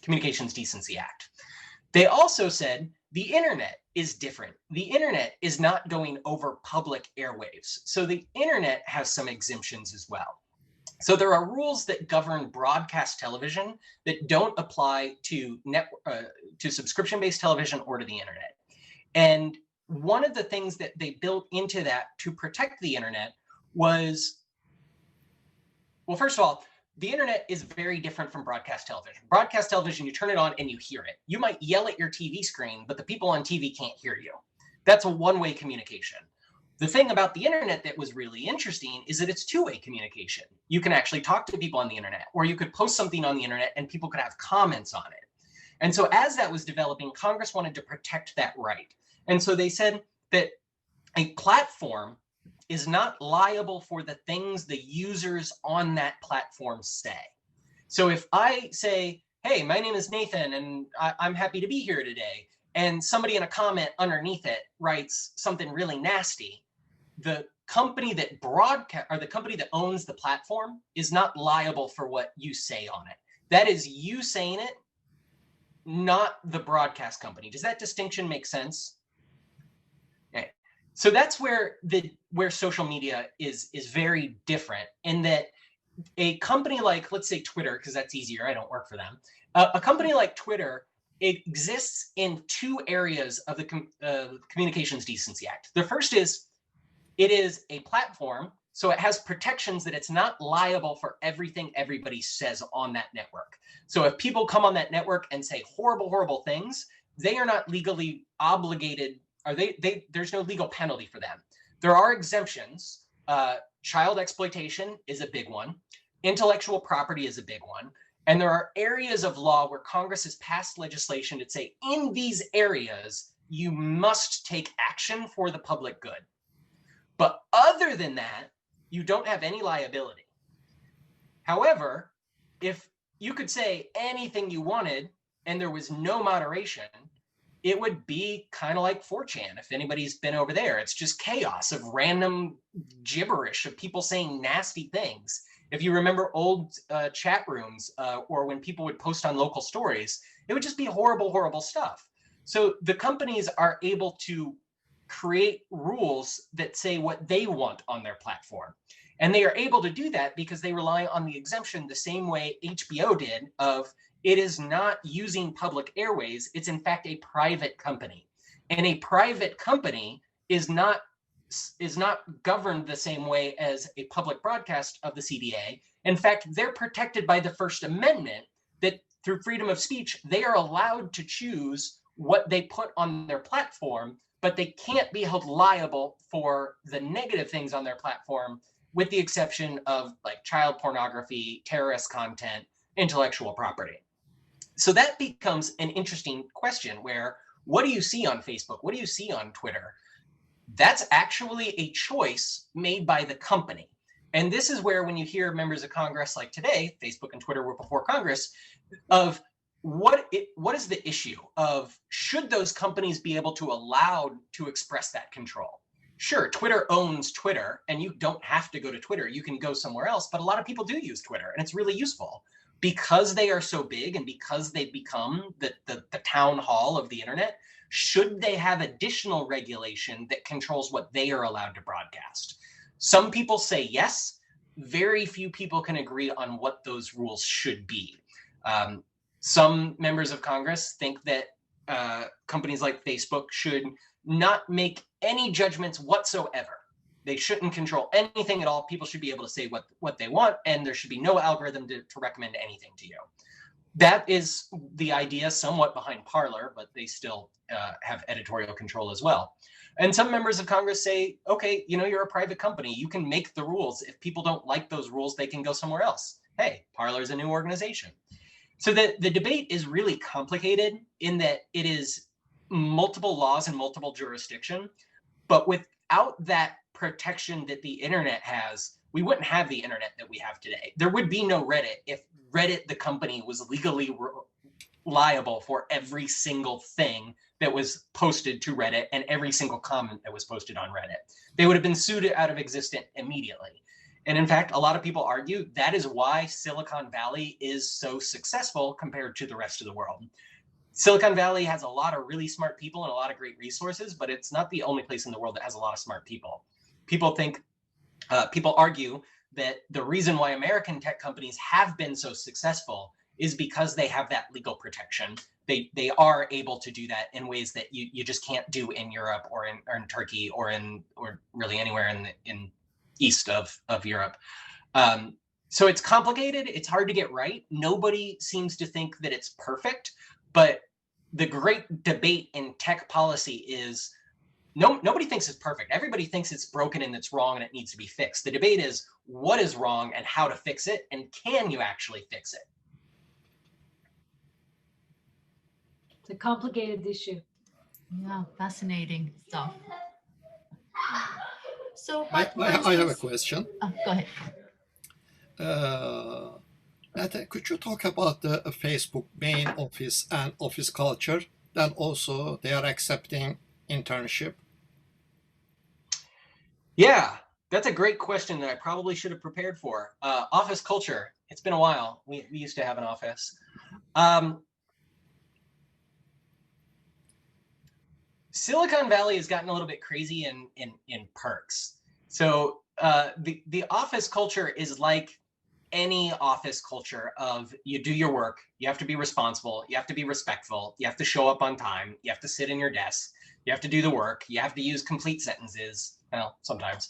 Speaker 3: Communications Decency Act. They also said the internet is different. The internet is not going over public airwaves. So the internet has some exemptions as well. So there are rules that govern broadcast television that don't apply to subscription-based television or to the internet. And one of the things that they built into that to protect the internet was, well, first of all, the internet is very different from broadcast television. Broadcast television, you turn it on and you hear it. You might yell at your TV screen, but the people on TV can't hear you. That's a one-way communication. The thing about the internet that was really interesting is that it's two-way communication. You can actually talk to people on the internet, or you could post something on the internet and people could have comments on it. And so as that was developing, Congress wanted to protect that right. And so they said that a platform is not liable for the things the users on that platform say. So if I say, hey, my name is Nathan and I'm happy to be here today, and somebody in a comment underneath it writes something really nasty, the company that broadcast, or the company that owns the platform, is not liable for what you say on it. That is you saying it, not the broadcast company. Does that distinction make sense? Okay. So that's where social media is very different, in that a company like, let's say Twitter, because that's easier, I don't work for them. A company like Twitter, it exists in two areas of the Communications Decency Act. The first is, it is a platform, so it has protections that it's not liable for everything everybody says on that network. So if people come on that network and say horrible, horrible things, they are not legally obligated, or there's no legal penalty for them. There are exemptions. Child exploitation is a big one. Intellectual property is a big one. And there are areas of law where Congress has passed legislation to say, in these areas, you must take action for the public good. But other than that, you don't have any liability. However, if you could say anything you wanted and there was no moderation, it would be kind of like 4chan. If anybody's been over there, it's just chaos of random gibberish of people saying nasty things. If you remember old chat rooms or when people would post on local stories, it would just be horrible, horrible stuff. So the companies are able to create rules that say what they want on their platform. And they are able to do that because they rely on the exemption the same way HBO did, of it is not using public airways, it's in fact a private company. And a private company is not governed the same way as a public broadcast of the CDA. In fact, they're protected by the First Amendment, that through freedom of speech, they are allowed to choose what they put on their platform, but they can't be held liable for the negative things on their platform, with the exception of like child pornography, terrorist content, intellectual property. So that becomes an interesting question, where what do you see on Facebook? What do you see on Twitter? That's actually a choice made by the company. And this is where, when you hear members of Congress like today, Facebook and Twitter were before Congress, of what is the issue of, should those companies be able to allow to express that control? Sure, Twitter owns Twitter, and you don't have to go to Twitter. You can go somewhere else, but a lot of people do use Twitter, and it's really useful. Because they are so big and because they've become the town hall of the internet, should they have additional regulation that controls what they are allowed to broadcast? Some people say yes. Very few people can agree on what those rules should be. Some members of Congress think that companies like Facebook should not make any judgments whatsoever. They shouldn't control anything at all. People should be able to say what they want, and there should be no algorithm to recommend anything to you. That is the idea somewhat behind Parler, but they still have editorial control as well. And some members of Congress say, okay, you're a private company. You can make the rules. If people don't like those rules, they can go somewhere else. Hey, Parler is a new organization. So the debate is really complicated, in that it is multiple laws and multiple jurisdiction, but without that protection that the internet has, we wouldn't have the internet that we have today. There would be no Reddit if Reddit, the company, was legally liable for every single thing that was posted to Reddit and every single comment that was posted on Reddit. They would have been sued out of existence immediately. And in fact, a lot of people argue that is why Silicon Valley is so successful compared to the rest of the world. Silicon Valley has a lot of really smart people and a lot of great resources, but it's not the only place in the world that has a lot of smart people. People argue that the reason why American tech companies have been so successful is because they have that legal protection. They are able to do that in ways that you just can't do in Europe or in Turkey or really anywhere in east of Europe. So it's complicated. It's hard to get right. Nobody seems to think that it's perfect, but the great debate in tech policy is nobody thinks it's perfect. Everybody thinks it's broken and it's wrong and it needs to be fixed. The debate is what is wrong and how to fix it, and can you actually fix it?
Speaker 2: It's a complicated issue.
Speaker 8: Yeah, fascinating stuff. So,
Speaker 1: I have a question.
Speaker 8: Go ahead.
Speaker 1: Could you talk about the Facebook main office and office culture? Then also they are accepting internship.
Speaker 3: Yeah, that's a great question that I probably should have prepared for. Office culture. It's been a while. We used to have an office. Silicon Valley has gotten a little bit crazy in perks. So the office culture is like any office culture of you do your work, you have to be responsible, you have to be respectful, you have to show up on time, you have to sit in your desk, you have to do the work, you have to use complete sentences. Well, sometimes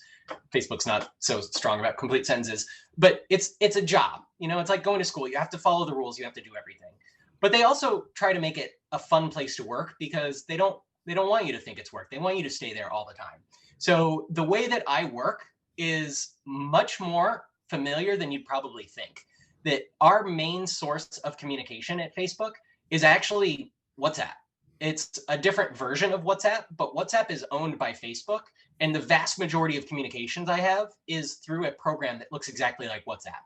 Speaker 3: Facebook's not so strong about complete sentences, but it's a job. You know, it's like going to school. You have to follow the rules, you have to do everything. But they also try to make it a fun place to work because they don't want you to think it's work. They want you to stay there all the time. So the way that I work is much more familiar than you'd probably think. That our main source of communication at Facebook is actually WhatsApp. It's a different version of WhatsApp, but WhatsApp is owned by Facebook. And the vast majority of communications I have is through a program that looks exactly like WhatsApp.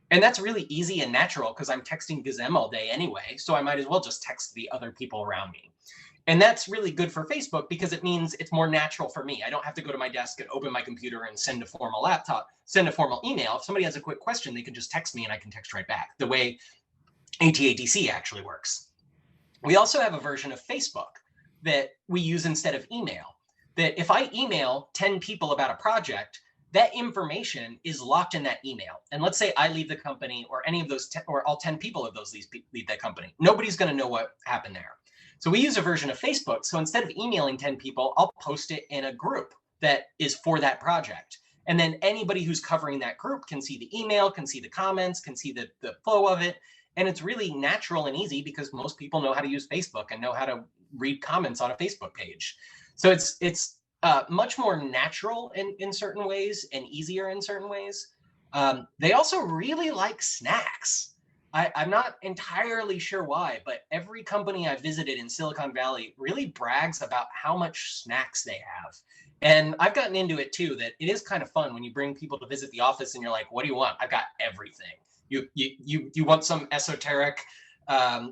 Speaker 3: And that's really easy and natural because I'm texting Gizem all day anyway. So I might as well just text the other people around me. And that's really good for Facebook because it means it's more natural for me. I don't have to go to my desk and open my computer and send a formal email. If somebody has a quick question, they can just text me and I can text right back, the way ATADC actually works. We also have a version of Facebook that we use instead of email, that if I email 10 people about a project, that information is locked in that email. And let's say I leave the company or any of those, or all 10 people of those leave that company. Nobody's going to know what happened there. So we use a version of Facebook. So instead of emailing 10 people, I'll post it in a group that is for that project. And then anybody who's covering that group can see the email, can see the comments, can see the flow of it. And it's really natural and easy because most people know how to use Facebook and know how to read comments on a Facebook page. So it's much more natural in certain ways and easier in certain ways. They also really like snacks. I'm not entirely sure why, but every company I've visited in Silicon Valley really brags about how much snacks they have. And I've gotten into it too, that it is kind of fun when you bring people to visit the office and you're like, what do you want? I've got everything. You want some esoteric, I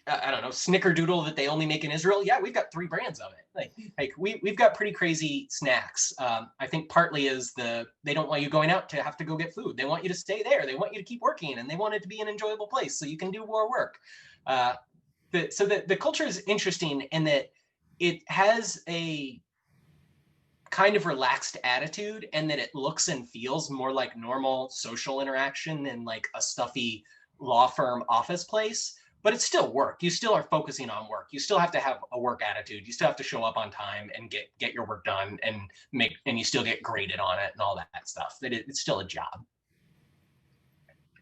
Speaker 3: don't know, snickerdoodle that they only make in Israel? Yeah, we've got 3 brands of it. Like we've got pretty crazy snacks. I think partly is they don't want you going out to have to go get food. They want you to stay there. They want you to keep working, and they want it to be an enjoyable place so you can do more work. So the culture is interesting in that it has a kind of relaxed attitude, and that it looks and feels more like normal social interaction than like a stuffy law firm office place. But it's still work. You still are focusing on work. You still have to have a work attitude. You still have to show up on time and get your work done and you still get graded on it and all that stuff. It's still a job.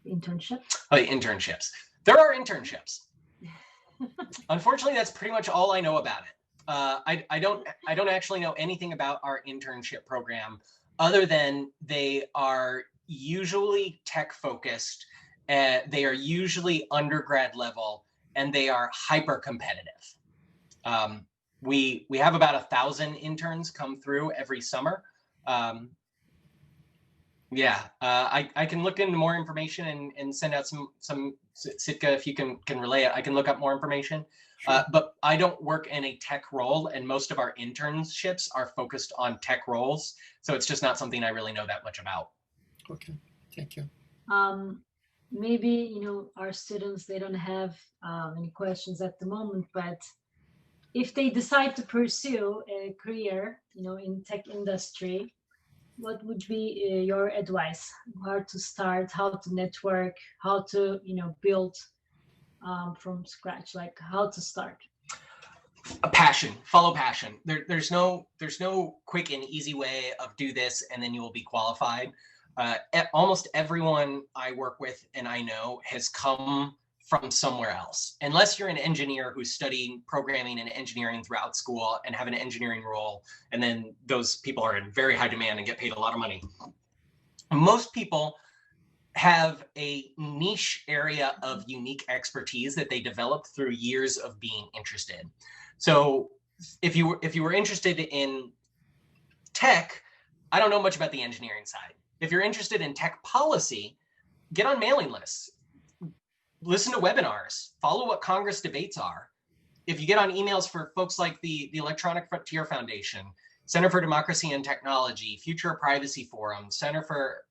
Speaker 2: Internship?
Speaker 3: Oh, internships. There are internships. Unfortunately, that's pretty much all I know about it. I don't actually know anything about our internship program other than they are usually tech focused. They are usually undergrad level, and they are hyper competitive. We have about 1,000 interns come through every summer. I can look into more information and send out some Sitka, if you can relay it. I can look up more information. Sure. But I don't work in a tech role, and most of our internships are focused on tech roles. So it's just not something I really know that much about.
Speaker 1: Okay, thank you.
Speaker 2: Maybe, our students, they don't have any questions at the moment, but if they decide to pursue a career, in tech industry, what would be your advice? Where to start, how to network, how to, build from scratch, like how to start?
Speaker 3: A passion, follow passion. There's no quick and easy way of do this and then you will be qualified. Almost everyone I work with and I know has come from somewhere else. Unless you're an engineer who's studying programming and engineering throughout school and have an engineering role, and then those people are in very high demand and get paid a lot of money. Most people have a niche area of unique expertise that they developed through years of being interested. So if you were interested in tech, I don't know much about the engineering side. If you're interested in tech policy, get on mailing lists, listen to webinars, follow what Congress debates are. If you get on emails for folks like the Electronic Frontier Foundation, Center for Democracy and Technology, Future Privacy Forum, Center for,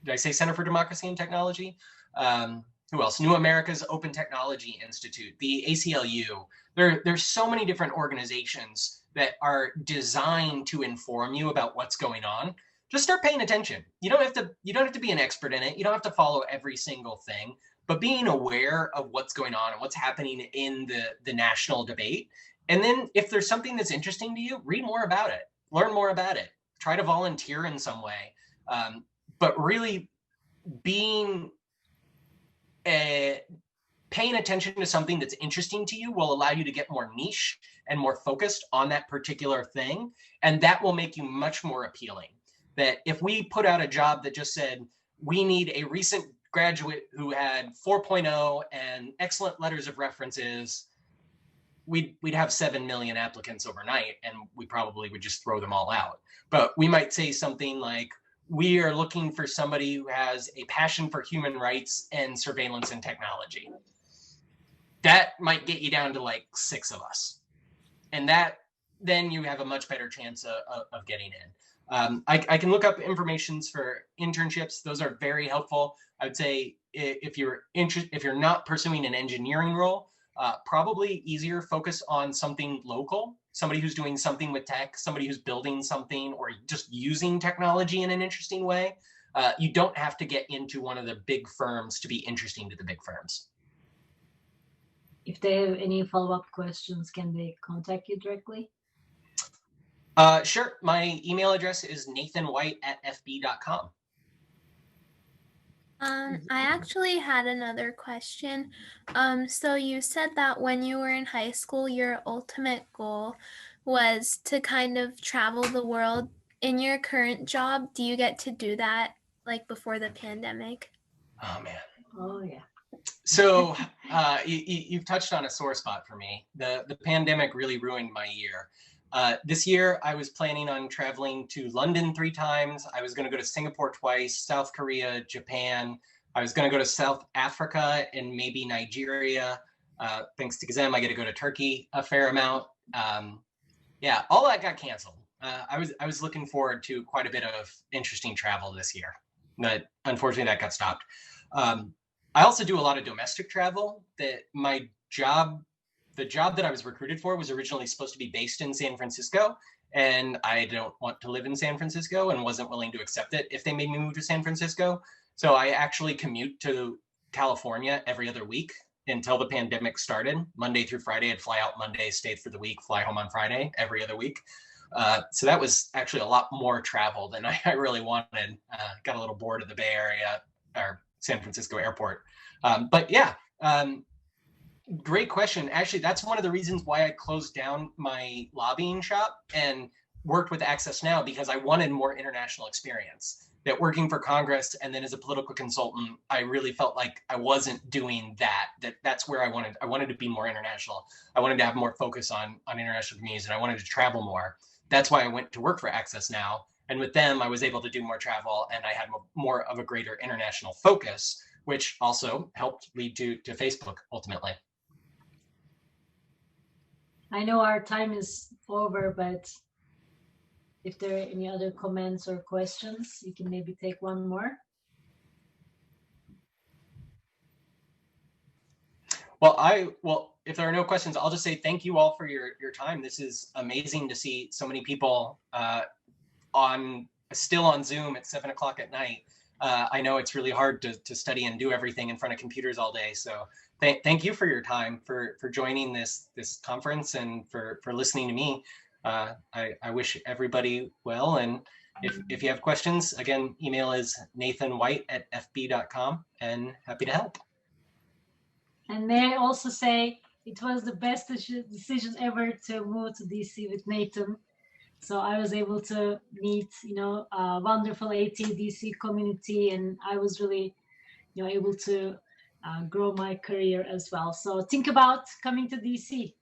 Speaker 3: did I say Center for Democracy and Technology? Who else? New America's Open Technology Institute, the ACLU. There's so many different organizations that are designed to inform you about what's going on. Just start paying attention. You don't have to be an expert in it. You don't have to follow every single thing, but being aware of what's going on and what's happening in the national debate. And then if there's something that's interesting to you, read more about it, learn more about it, try to volunteer in some way. But really being paying attention to something that's interesting to you will allow you to get more niche and more focused on that particular thing. And that will make you much more appealing. That if we put out a job that just said, we need a recent graduate who had 4.0 and excellent letters of references, we'd have 7 million applicants overnight and we probably would just throw them all out. But we might say something like, we are looking for somebody who has a passion for human rights and surveillance and technology. That might get you down to like 6 of us. And then you have a much better chance of getting in. I can look up informations for internships. Those are very helpful. I would say if you're not pursuing an engineering role, probably easier focus on something local, somebody who's doing something with tech, somebody who's building something or just using technology in an interesting way. You don't have to get into one of the big firms to be interesting to the big firms.
Speaker 2: If they have any follow-up questions, can they contact you directly?
Speaker 3: Sure. My email address is nathanwhite@fb.com.
Speaker 4: I actually had another question. So you said that when you were in high school, your ultimate goal was to kind of travel the world. In your current job, do you get to do that like before the pandemic?
Speaker 3: Oh man.
Speaker 2: Oh yeah.
Speaker 3: So you've touched on a sore spot for me. The pandemic really ruined my year. This year, I was planning on traveling to London 3 times. I was going to go to Singapore twice, South Korea, Japan. I was going to go to South Africa and maybe Nigeria. Thanks to Gizem, I get to go to Turkey a fair amount. Yeah, all that got canceled. I was looking forward to quite a bit of interesting travel this year, but unfortunately that got stopped. I also do a lot of domestic travel. The job that I was recruited for was originally supposed to be based in San Francisco, and I don't want to live in San Francisco and wasn't willing to accept it if they made me move to San Francisco. So I actually commute to California every other week until the pandemic started. Monday through Friday, I'd fly out Monday, stay for the week, fly home on Friday every other week. So that was actually a lot more travel than I really wanted. Got a little bored of the Bay Area or San Francisco airport. But yeah, great question. Actually, that's one of the reasons why I closed down my lobbying shop and worked with Access Now, because I wanted more international experience. That working for Congress and then as a political consultant, I really felt like I wasn't doing that. That's where I wanted to be more international. I wanted to have more focus on international communities, and I wanted to travel more. That's why I went to work for Access Now. And with them, I was able to do more travel and I had more of a greater international focus, which also helped lead to Facebook ultimately.
Speaker 2: I know our time is over, but if there are any other comments or questions, you can maybe take one more.
Speaker 3: Well, if there are no questions, I'll just say thank you all for your time. This is amazing to see so many people on still on Zoom at 7 o'clock at night. I know it's really hard to study and do everything in front of computers all day. So thank you for your time, for joining this conference, and for listening to me. I wish everybody well. And if you have questions, again, email is nathanwhite@fb.com, and happy to help.
Speaker 2: And may I also say, it was the best decision ever to move to DC with Nathan. So I was able to meet, a wonderful AT-DC community, and I was really, able to grow my career as well. So think about coming to DC.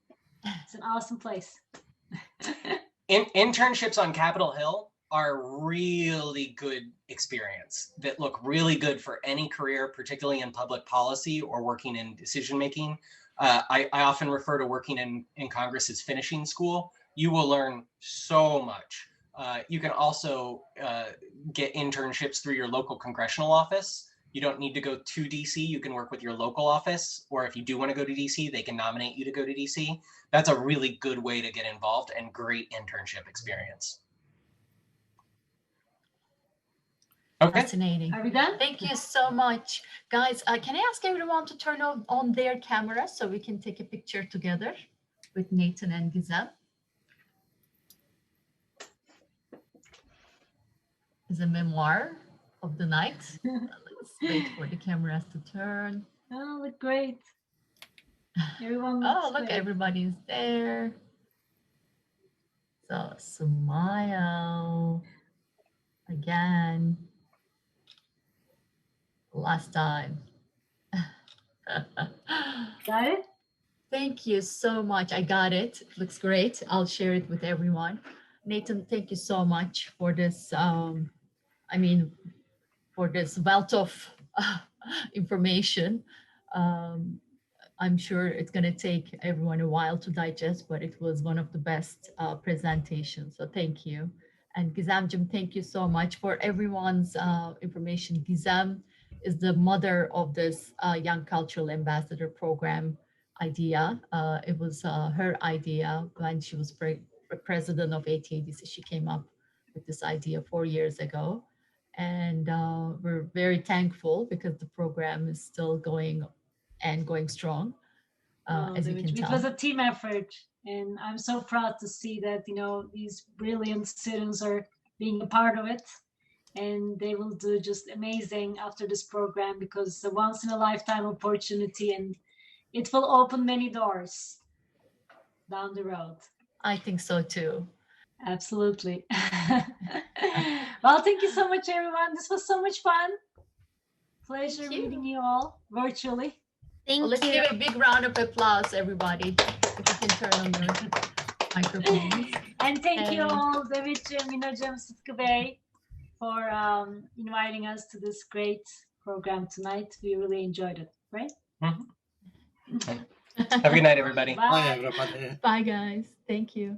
Speaker 2: It's an awesome place.
Speaker 3: Internships on Capitol Hill are really good experience that look really good for any career, particularly in public policy or working in decision making. I often refer to working in Congress as finishing school. You will learn so much. You can also get internships through your local congressional office. You don't need to go to DC. You can work with your local office, or if you do want to go to DC, they can nominate you to go to DC. That's a really good way to get involved and great internship experience.
Speaker 8: Okay. Fascinating.
Speaker 2: Are we done?
Speaker 8: Thank you so much. Guys, can I ask everyone to turn on their camera so we can take a picture together with Nathan and Gizem? Is a memoir of the night. Let's wait for the cameras to turn.
Speaker 2: Oh, look great. Everyone
Speaker 8: oh, look,
Speaker 2: great.
Speaker 8: everybody's there. So smile again. Last time.
Speaker 2: Got it?
Speaker 8: Thank you so much. I got it. It looks great. I'll share it with everyone. Nathan, thank you so much for this. For this wealth of information. I'm sure it's going to take everyone a while to digest, but it was one of the best presentations. So thank you. And Gizemciğim, thank you so much for everyone's information. Gizem is the mother of this Young Cultural Ambassador Program idea. It was her idea when she was president of AT-DC. She came up with this idea 4 years ago. And we're very thankful because the program is still going strong, as you can tell.
Speaker 2: It was a team effort, and I'm so proud to see that, these brilliant students are being a part of it, and they will do just amazing after this program, because it's a once in a lifetime opportunity, and it will open many doors down the road.
Speaker 8: I think so too.
Speaker 2: Absolutely. Well, thank you so much, everyone. This was so much fun. Pleasure meeting you all virtually.
Speaker 8: Let's give a big round of applause, everybody. If you can turn on your microphones.
Speaker 2: And thank you all, Davidciğim, Minacığım, Sıtkı Bey, for inviting us to this great program tonight. We really enjoyed it, right?
Speaker 3: Mm-hmm. Have a good night, everybody.
Speaker 2: Bye.
Speaker 1: Bye, everybody.
Speaker 8: Bye, guys. Thank you.